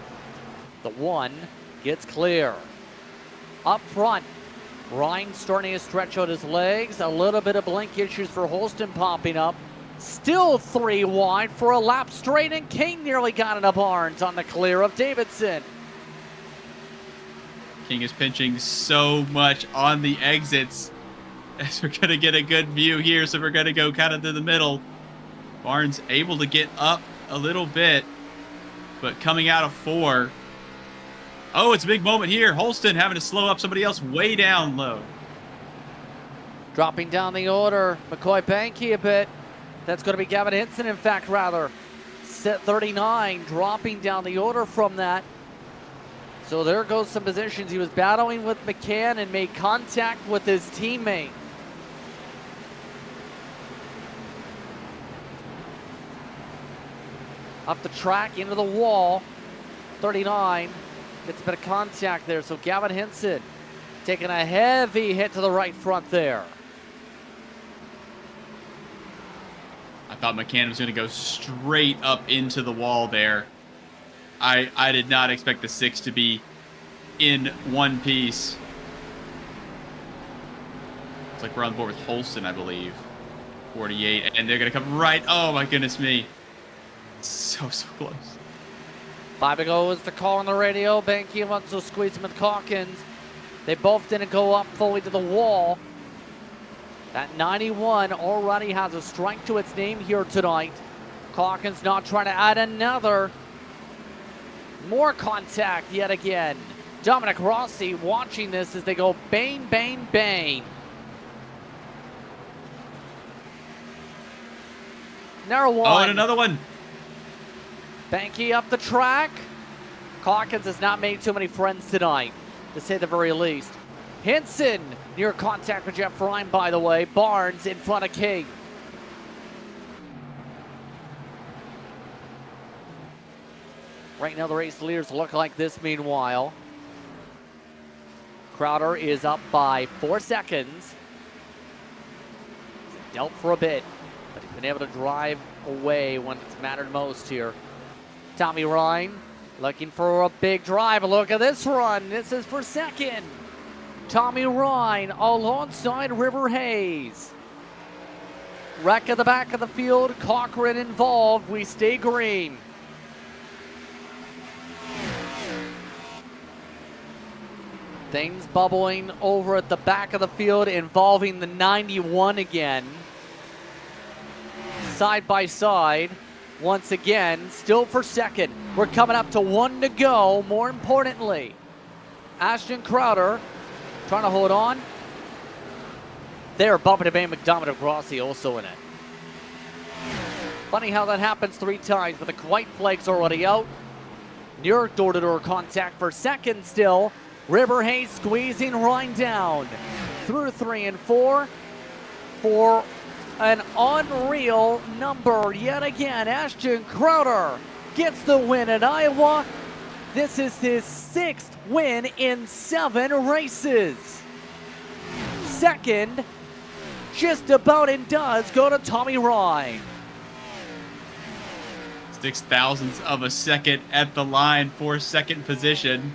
The 1 gets clear. Up front, Ryan starting to stretch out his legs. A little bit of blink issues for Holston popping up. Still 3 wide for a lap straight, and King nearly got into Barnes on the clear of Davidson. King is pinching so much on the exits. As we're going to get a good view here, so we're going to go kind of to the middle. Barnes able to get up a little bit, but coming out of 4. Oh, it's a big moment here. Holston having to slow up somebody else way down low. Dropping down the order, McCoy Banky a bit. That's going to be Gavin Hinson, in fact, rather. Set 39, dropping down the order from that. So there goes some positions. He was battling with McCann and made contact with his teammate. Up the track, into the wall. 39, gets a bit of contact there. So Gavin Hinson taking a heavy hit to the right front there. I thought McCann was going to go straight up into the wall there. I did not expect the 6 to be in one piece. It's like we're on board with Holston, I believe. 48, and they're going to come right. Oh, my goodness me. So close. 5 to go is the call on the radio. Banky wants to squeeze him with Calkins. They both didn't go up fully to the wall. That 91 already has a strike to its name here tonight. Calkins not trying to add another. More contact yet again. Dominic Rossi watching this as they go bang, bang, bang. Narrow one. Oh, and another one. Banky up the track. Calkins has not made too many friends tonight, to say the very least. Hinson near contact with Jeff Ryan, by the way. Barnes in front of King. Right now the race leaders look like this meanwhile. Crowder is up by 4 seconds. He's dealt for a bit, but he's been able to drive away when it's mattered most here. Tommy Ryan looking for a big drive. Look at this run. This is for second. Tommy Ryan alongside River Hayes. Wreck at the back of the field. Cochran involved. We stay green. Things bubbling over at the back of the field involving the 91 again. Side by side. Once again, still for second. We're coming up to 1 to go. More importantly, Ashton Crowder trying to hold on. They're bumping to Bay McDonough Rossi also in it. Funny how that happens 3 times, but the white flag's already out. Near door-to-door contact for second still. River Hayes squeezing Ryan down through 3 and 4 for an unreal number yet again. Ashton Crowder gets the win at Iowa. This is his 6th win in 7 races. Second, just about and does go to Tommy Ryan. 0.06 of a second at the line for second position.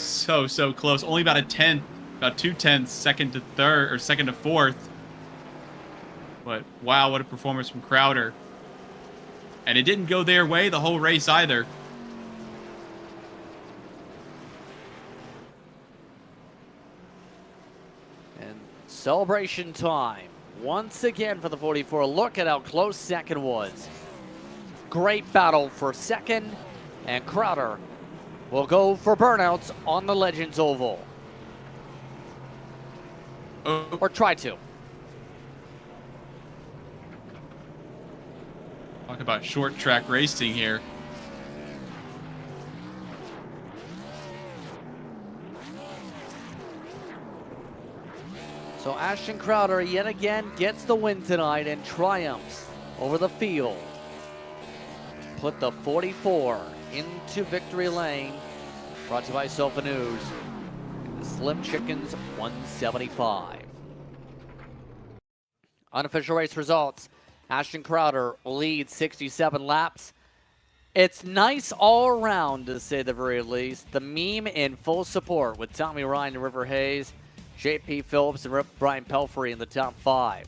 so close. Only about a tenth, about 2/10 second to third or second to fourth. But wow, what a performance from Crowder. And it didn't go their way the whole race either. And celebration time once again for the 44. Look at how close second was. Great battle for second, and Crowder will go for burnouts on the Legends Oval. Oh. Or try to. Talk about short track racing here. So Ashton Crowder yet again gets the win tonight and triumphs over the field. Put the 44 into victory lane. Brought to you by Sofa News. The Slim Chickens 175. Unofficial race results. Ashton Crowder leads 67 laps. It's nice all around, to say the very least. The meme in full support with Tommy Ryan and River Hayes, JP Phillips and Brian Pelfrey in the top 5.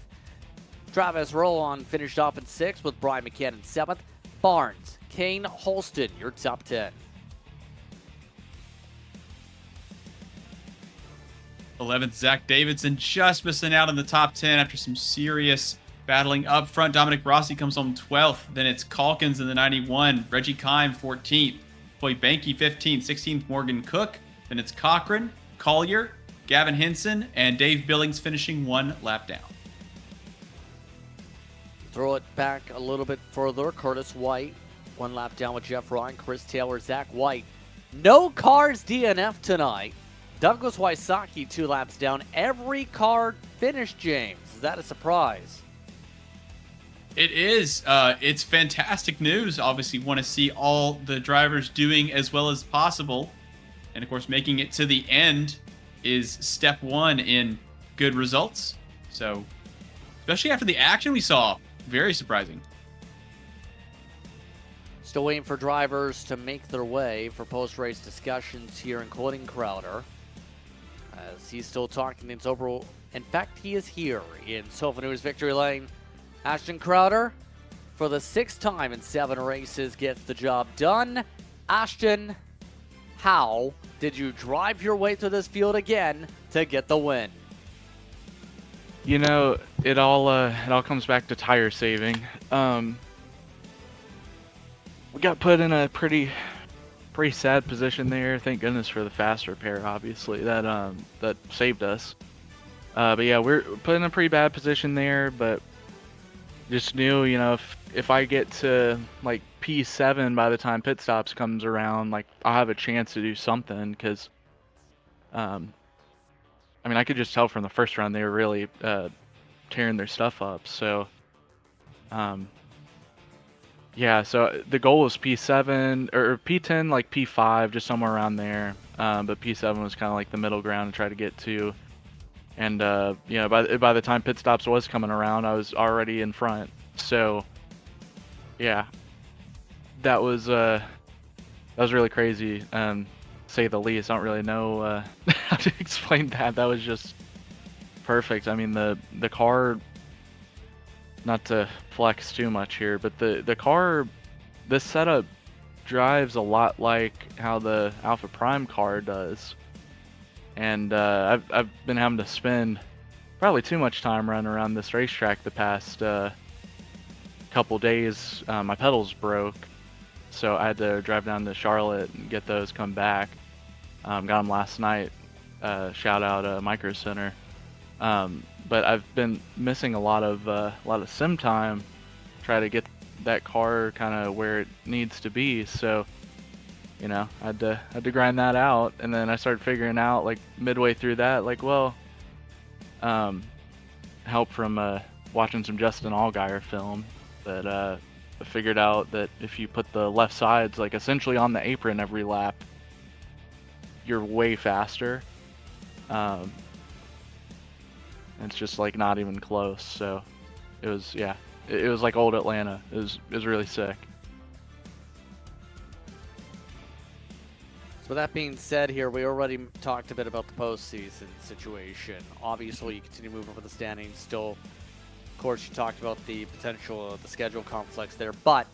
Travis Rowland finished off in 6th with Brian McCann in 7th. Barnes, Kane Holston, your top 10. 11th, Zach Davidson just missing out in the top 10 after some serious battling up front. Dominic Rossi comes home 12th. Then it's Calkins in the 91. Reggie Kime 14th. Boy Banky 15th. 16th, Morgan Cook. Then it's Cochran, Collier, Gavin Henson, and Dave Billings finishing 1 lap down. Throw it back a little bit further. Curtis White, 1 lap down with Jeff Ryan, Chris Taylor, Zach White. No cars DNF tonight. Douglas Wysocki 2 laps down. Every car finished, James. Is that a surprise? It is. It's fantastic news. Obviously, want to see all the drivers doing as well as possible. And, of course, making it to the end is step 1 in good results. So, especially after the action we saw, very surprising. Still waiting for drivers to make their way for post-race discussions here, including Crowder. As he's still talking things over. In fact, he is here in Sofa News Victory Lane. Ashton Crowder, for the 6th time in 7 races, gets the job done. Ashton, how did you drive your way through this field again to get the win? You know, it all comes back to tire saving. We got put in a pretty sad position there. Thank goodness for the fast repair, obviously, that saved us. But yeah, we're put in a pretty bad position there, but just knew, you know, if I get to like P7 by the time pit stops comes around, like I'll have a chance to do something, because I mean, I could just tell from the first round they were really tearing their stuff up. So yeah, so the goal was P7 or P10, like P5, just somewhere around there. But P7 was kind of like the middle ground to try to get to. And you know, by the time pit stops was coming around, I was already in front. So yeah, that was really crazy, say the least. I don't really know how to explain that. That was just perfect. I mean, the car, not to flex too much here, but the car, this setup drives a lot like how the Alpha Prime car does. And I've been having to spend probably too much time running around this racetrack the past couple days. My pedals broke, so I had to drive down to Charlotte and get those, come back. Got them last night. Shout out Micro Center. But I've been missing a lot of sim time, try to get that car kind of where it needs to be. So, you know, I had to grind that out, and then I started figuring out, like, midway through that, like, well, help from watching some Justin Allgaier film, that I figured out that if you put the left sides, like, essentially on the apron every lap, you're way faster. It's just, like, not even close. So it was, yeah, it was like old Atlanta. It was really sick. So with that being said here, we already talked a bit about the postseason situation. Obviously, you continue moving over the standings. Still, of course, you talked about the potential of the schedule conflicts there, but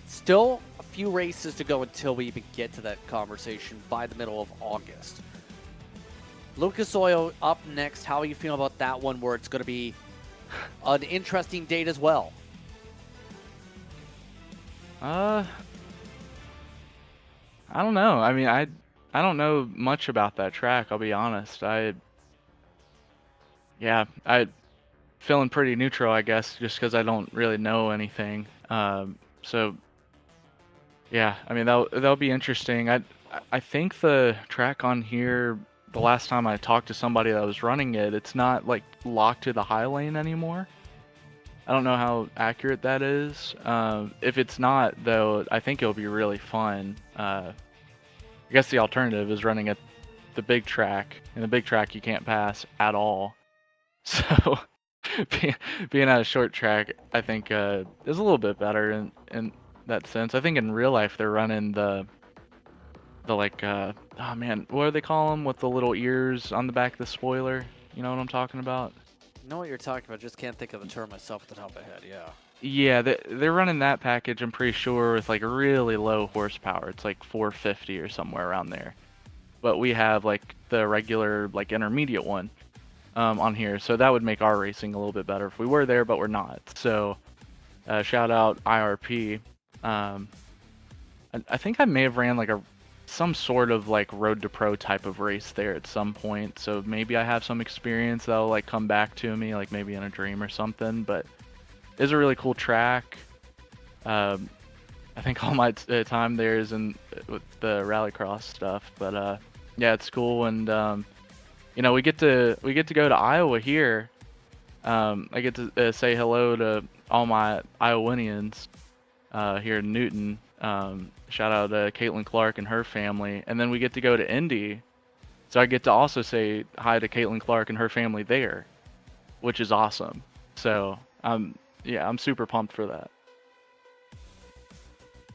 still a few races to go until we even get to that conversation by the middle of August. Lucas Oil up next. How are you feeling about that one, where it's going to be an interesting date as well? I don't know. I mean, I don't know much about that track, I'll be honest. I feeling pretty neutral, I guess, just because I don't really know anything. So yeah, I mean that'll be interesting. I think the track on here, the last time I talked to somebody that was running it, it's not like locked to the high lane anymore. I don't know how accurate that is. If it's not, though, I think it'll be really fun. I guess the alternative is running at the big track, and the big track you can't pass at all. So being at a short track, I think is a little bit better in that sense. I think in real life they're running the like oh man, what do they call them with the little ears on the back of the spoiler? You know what I'm talking about? I know what you're talking about. Just can't think of the term myself at the top of my head. Yeah. Yeah, they're running that package, I'm pretty sure, with like really low horsepower. It's like 450 or somewhere around there. But we have like the regular, like intermediate one on here. So that would make our racing a little bit better if we were there, but we're not. So shout out IRP. I think I may have ran like some sort of like road to pro type of race there at some point. So maybe I have some experience that'll like come back to me, like maybe in a dream or something. But it's a really cool track. I think all my time there is in with the rallycross stuff. But yeah, it's cool, and you know, we get to go to Iowa here. I get to say hello to all my Iowanians here in Newton. Shout out to Caitlin Clark and her family, and then we get to go to Indy, so I get to also say hi to Caitlin Clark and her family there, which is awesome. So yeah, I'm super pumped for that.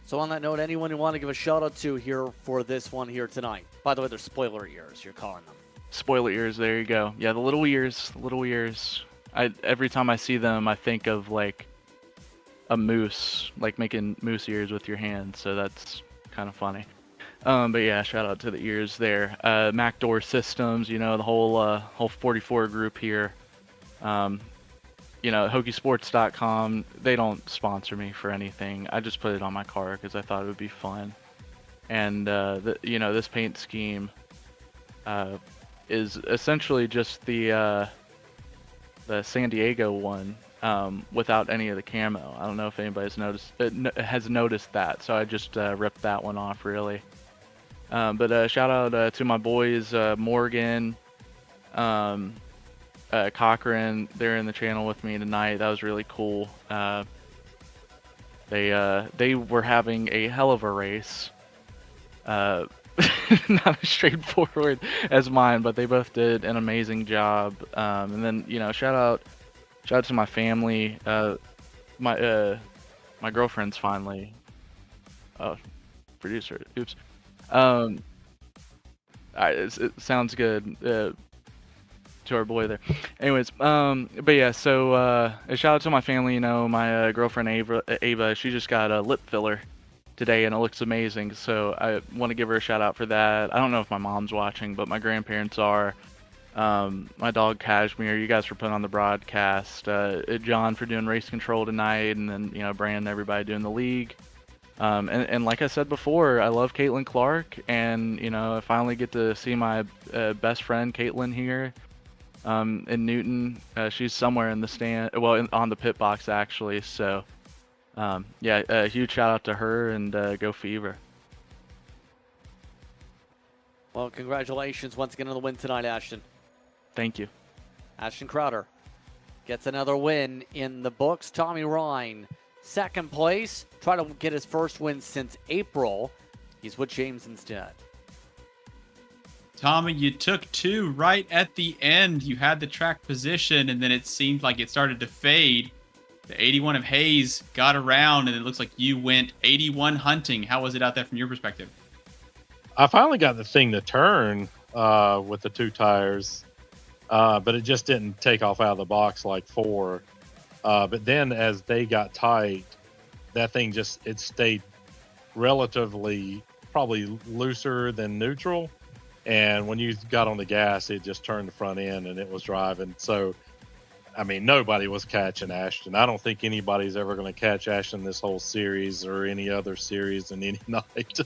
So on that note, anyone you want to give a shout out to here for this one here tonight? By the way, they're spoiler ears, you're calling them. Spoiler ears, there you go. Yeah, the little ears. Every time I see them, I think of like a moose, like making moose ears with your hands, so that's kind of funny. But yeah, shout out to the ears there. Mac Door Systems, you know, the whole 44 group here. You know, HokeySports.com, they don't sponsor me for anything. I just put it on my car because I thought it would be fun. And you know, this paint scheme is essentially just the San Diego one. Without any of the camo. I don't know if anybody's has noticed that, so I just ripped that one off, really. But shout out to my boys, Morgan, Cochran. They're in the channel with me tonight. That was really cool. They were having a hell of a race. Not as straightforward as mine, but they both did an amazing job. And then, you know, shout out to my family. My girlfriend's finally producer. Oops. It sounds good to our boy there. Anyways, but yeah. So a shout out to my family. You know, my girlfriend Ava. She just got a lip filler today, and it looks amazing. So I want to give her a shout out for that. I don't know if my mom's watching, but my grandparents are. My dog Cashmere, you guys for putting on the broadcast, John for doing race control tonight, and then, you know, Brandon, everybody doing the league. And like I said before, I love Caitlin Clark, and, you know, I finally get to see my best friend Caitlin here in Newton. She's somewhere in the stand, well, on the pit box actually. So yeah, a huge shout out to her, and go Fever. Well, congratulations once again on the win tonight, Ashton. Thank you. Ashton Crowder gets another win in the books. Tommy Ryan, second place. Try to get his first win since April. He's with James instead. Tommy, you took two right at the end. You had the track position, and then it seemed like it started to fade. The 81 of Hayes got around, and it looks like you went 81 hunting. How was it out there from your perspective? I finally got the thing to turn with the 2 tires, but it just didn't take off out of the box like 4. But then as they got tight, that thing it stayed relatively probably looser than neutral. And when you got on the gas, it just turned the front end and it was driving. So, I mean, nobody was catching Ashton. I don't think anybody's ever going to catch Ashton this whole series or any other series in any night.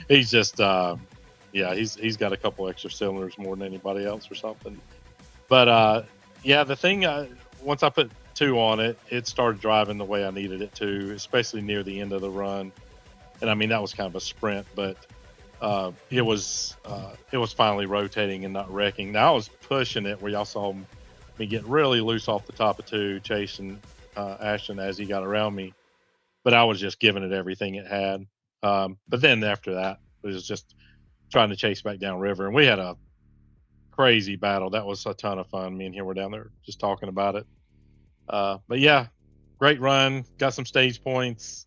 He's just, he's got a couple extra cylinders more than anybody else or something. But the thing, once I put 2 on it, it started driving the way I needed it to, especially near the end of the run. And I mean, that was kind of a sprint, but it was finally rotating and not wrecking. Now I was pushing it where y'all saw me get really loose off the top of 2, chasing Ashton as he got around me. But I was just giving it everything it had. But then after that, it was just trying to chase back down river. And we had a crazy battle. That was a ton of fun. Me and him were down there just talking about it. But yeah, great run. Got some stage points.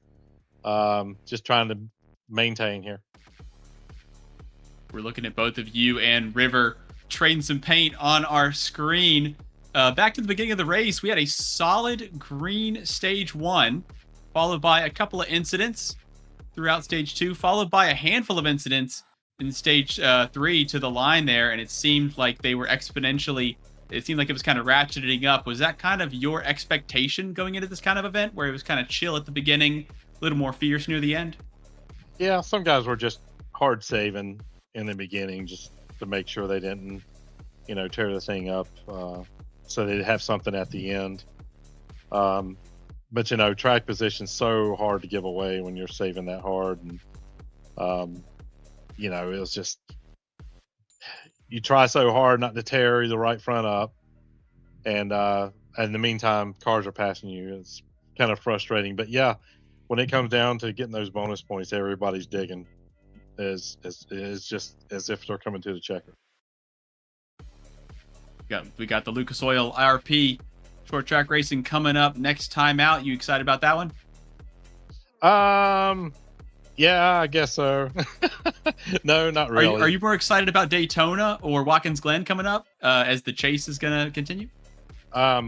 Just trying to maintain here. We're looking at both of you and River trading some paint on our screen. Back to the beginning of the race, we had a solid green stage 1, followed by a couple of incidents throughout stage 2, followed by a handful of incidents in stage 3 to the line there, and it seemed like they were exponentially. It seemed like it was kind of ratcheting up. Was that kind of your expectation going into this kind of event, where it was kind of chill at the beginning, a little more fierce near the end? Yeah, some guys were just hard saving in the beginning just to make sure they didn't, tear the thing up, so they'd have something at the end. But track position's so hard to give away when you're saving that hard, and it was just, you try so hard not to tear the right front up, and in the meantime cars are passing you. It's kind of frustrating, but yeah, when it comes down to getting those bonus points, everybody's digging. Is just as if they're coming to the checker. We got the Lucas Oil IRP short track racing coming up next time out. You excited about that one? Yeah, I guess so. No, not really. Are you more excited about Daytona or Watkins Glen coming up as the chase is going to continue? I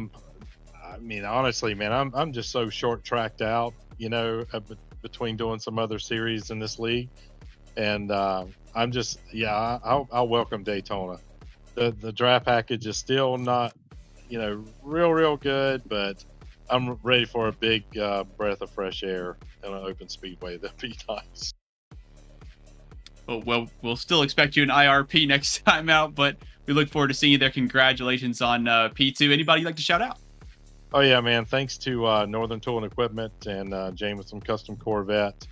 mean, honestly, man, I'm just so short tracked out, between doing some other series in this league. And I'm just, I'll welcome Daytona. The draft package is still not, real good, but I'm ready for a big breath of fresh air in an open speedway. That'd be nice. Well, we'll still expect you in IRP next time out, but we look forward to seeing you there. Congratulations on P2. Anybody you'd like to shout out? Oh, yeah, man. Thanks to Northern Tool and Equipment and Jameson Custom Corvette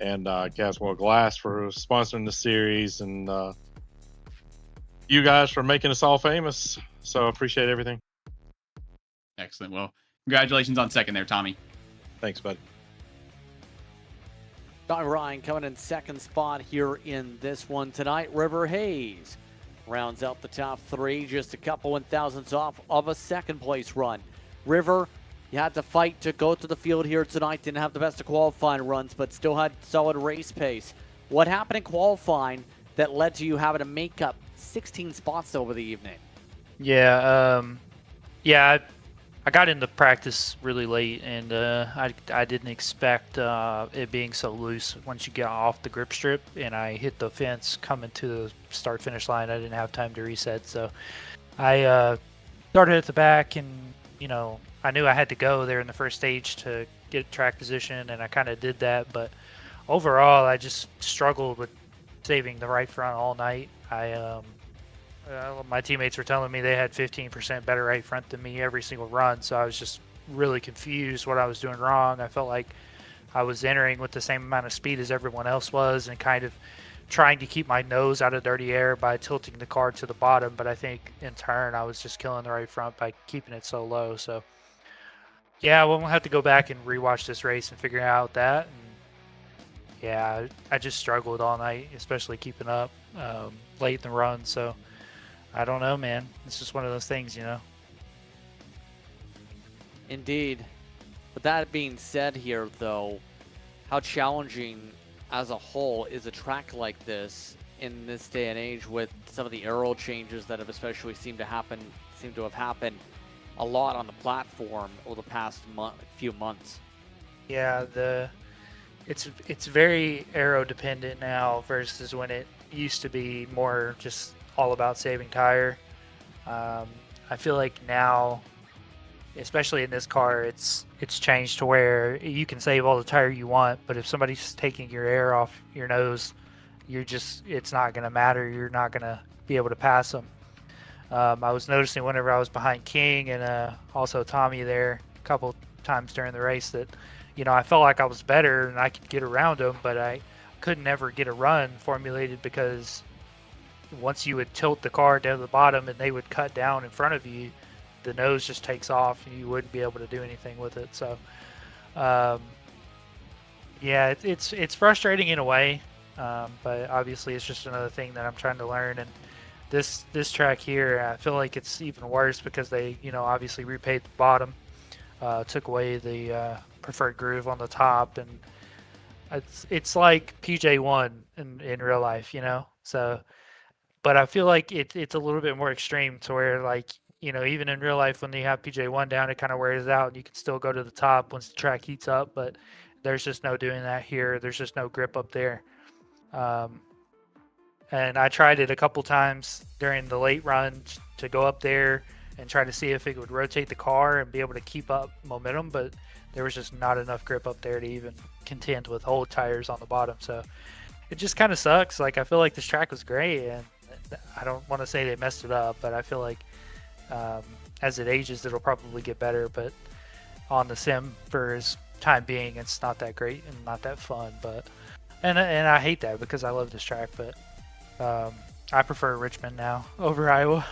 and Caswell Glass for sponsoring the series, and you guys for making us all famous. So appreciate everything. Excellent. Well, congratulations on second there, Tommy. Thanks, bud. Don Ryan coming in second spot here in this one tonight. River Hayes rounds out the top 3, just a couple 1,000ths off of a second place run. River, you had to fight to go to the field here tonight. Didn't have the best of qualifying runs, but still had solid race pace. What happened in qualifying that led to you having to make up 16 spots over the evening? Yeah, I got into practice really late, and I didn't expect it being so loose once you get off the grip strip, and I hit the fence coming to the start-finish line. I didn't have time to reset, so I started at the back, and I knew I had to go there in the first stage to get track position, and I kind of did that, but overall I just struggled with saving the right front all night. My teammates were telling me they had 15% better right front than me every single run, so I was just really confused what I was doing wrong. I felt like I was entering with the same amount of speed as everyone else was and kind of trying to keep my nose out of dirty air by tilting the car to the bottom, but I think in turn I was just killing the right front by keeping it so low. So yeah, we'll have to go back and rewatch this race and figure out that. And yeah, I just struggled all night, especially keeping up late in the run. So I don't know, man. It's just one of those things, Indeed. With that being said here, though, how challenging, as a whole, is a track like this in this day and age with some of the aero changes that have especially seemed to have happened a lot on the platform over the past few months? Yeah, it's very aero dependent now versus when it used to be more just all about saving tire. I feel like now, especially in this car, it's changed to where you can save all the tire you want, but if somebody's taking your air off your nose, it's not going to matter. You're not going to be able to pass them. I was noticing whenever I was behind King and also Tommy there a couple times during the race that, I felt like I was better and I could get around them, but I couldn't ever get a run formulated because once you would tilt the car down to the bottom and they would cut down in front of you, the nose just takes off and you wouldn't be able to do anything with it. So, yeah, it's frustrating in a way, but obviously it's just another thing that I'm trying to learn. And this track here, I feel like it's even worse because they, obviously repaved the bottom, took away the preferred groove on the top, and it's like PJ1 in real life, So, but I feel like it's a little bit more extreme to where, like, even in real life when you have PJ1 down, it kind of wears out and you can still go to the top once the track heats up, but there's just no doing that here. There's just no grip up there. And I tried it a couple times during the late run to go up there and try to see if it would rotate the car and be able to keep up momentum, but there was just not enough grip up there to even contend with old tires on the bottom. So it just kind of sucks. Like, I feel like this track was great, and I don't want to say they messed it up, but I feel like as it ages, it'll probably get better. But on the sim for its time being, it's not that great and not that fun. But and I hate that because I love this track, but I prefer Richmond now over Iowa.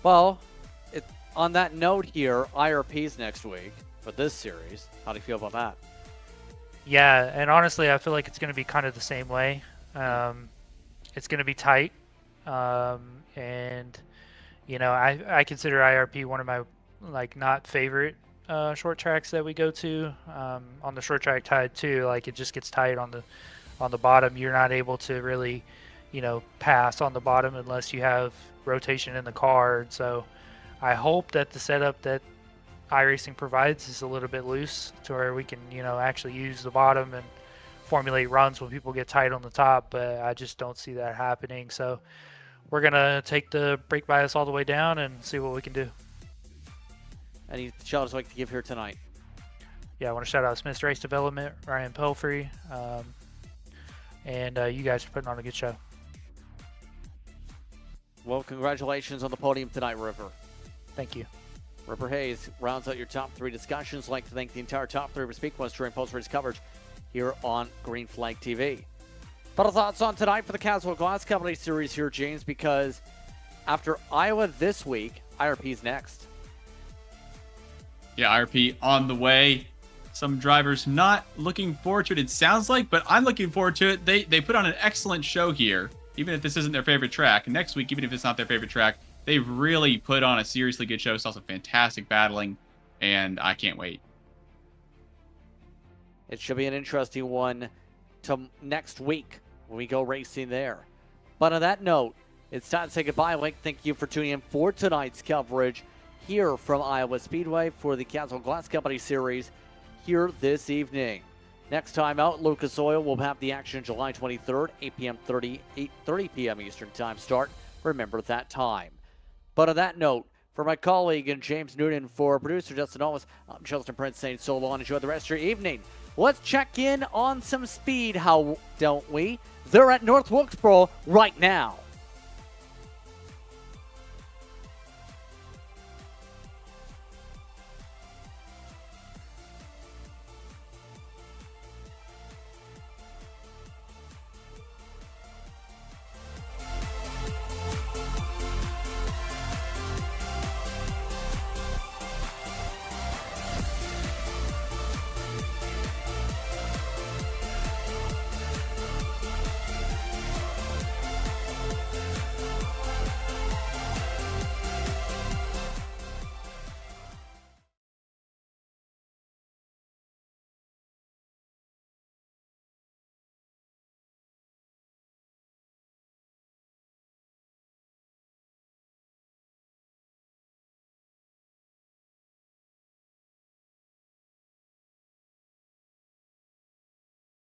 Well, on that note here, IRP's next week for this series. How do you feel about that? Yeah, and honestly, I feel like it's going to be kind of the same way. It's going to be tight, and I consider IRP one of my not favorite short tracks that we go to. On the short track tide too, like, it just gets tight on the bottom. You're not able to really, pass on the bottom unless you have rotation in the car. And so I hope that the setup that iRacing provides is a little bit loose to where we can, actually use the bottom and formulate runs when people get tight on the top, but I just don't see that happening. So we're going to take the brake bias all the way down and see what we can do. Any shout-outs like to give here tonight? Yeah, I want to shout out Smith's Race Development, Ryan Pelfrey, and you guys for putting on a good show. Well, congratulations on the podium tonight, River. Thank you. Ripper Hayes rounds out your top three discussions. I'd like to thank the entire top three of Speedway during post-race coverage here on Green Flag TV. Final thoughts on tonight for the Caswell Glass Company Series here, James, because after Iowa this week, IRP's next. Yeah, IRP on the way. Some drivers not looking forward to it, it sounds like, but I'm looking forward to it. They put on an excellent show here, even if this isn't their favorite track. And next week, even if it's not their favorite track, they've really put on a seriously good show. Saw some fantastic battling, and I can't wait. It should be an interesting one to next week when we go racing there. But on that note, it's time to say goodbye. I'd like to thank you for tuning in for tonight's coverage here from Iowa Speedway for the Caswell Glass Company Series here this evening. Next time out, Lucas Oil will have the action July 23rd, 8 p.m. 8:30 p.m. Eastern Time start. Remember that time. But on that note, for my colleague and James Noonan, for producer Justin Ollis, I'm Chelsea Prince saying so long. Enjoy the rest of your evening. Let's check in on some speed, how don't we? They're at North Wilkesboro right now.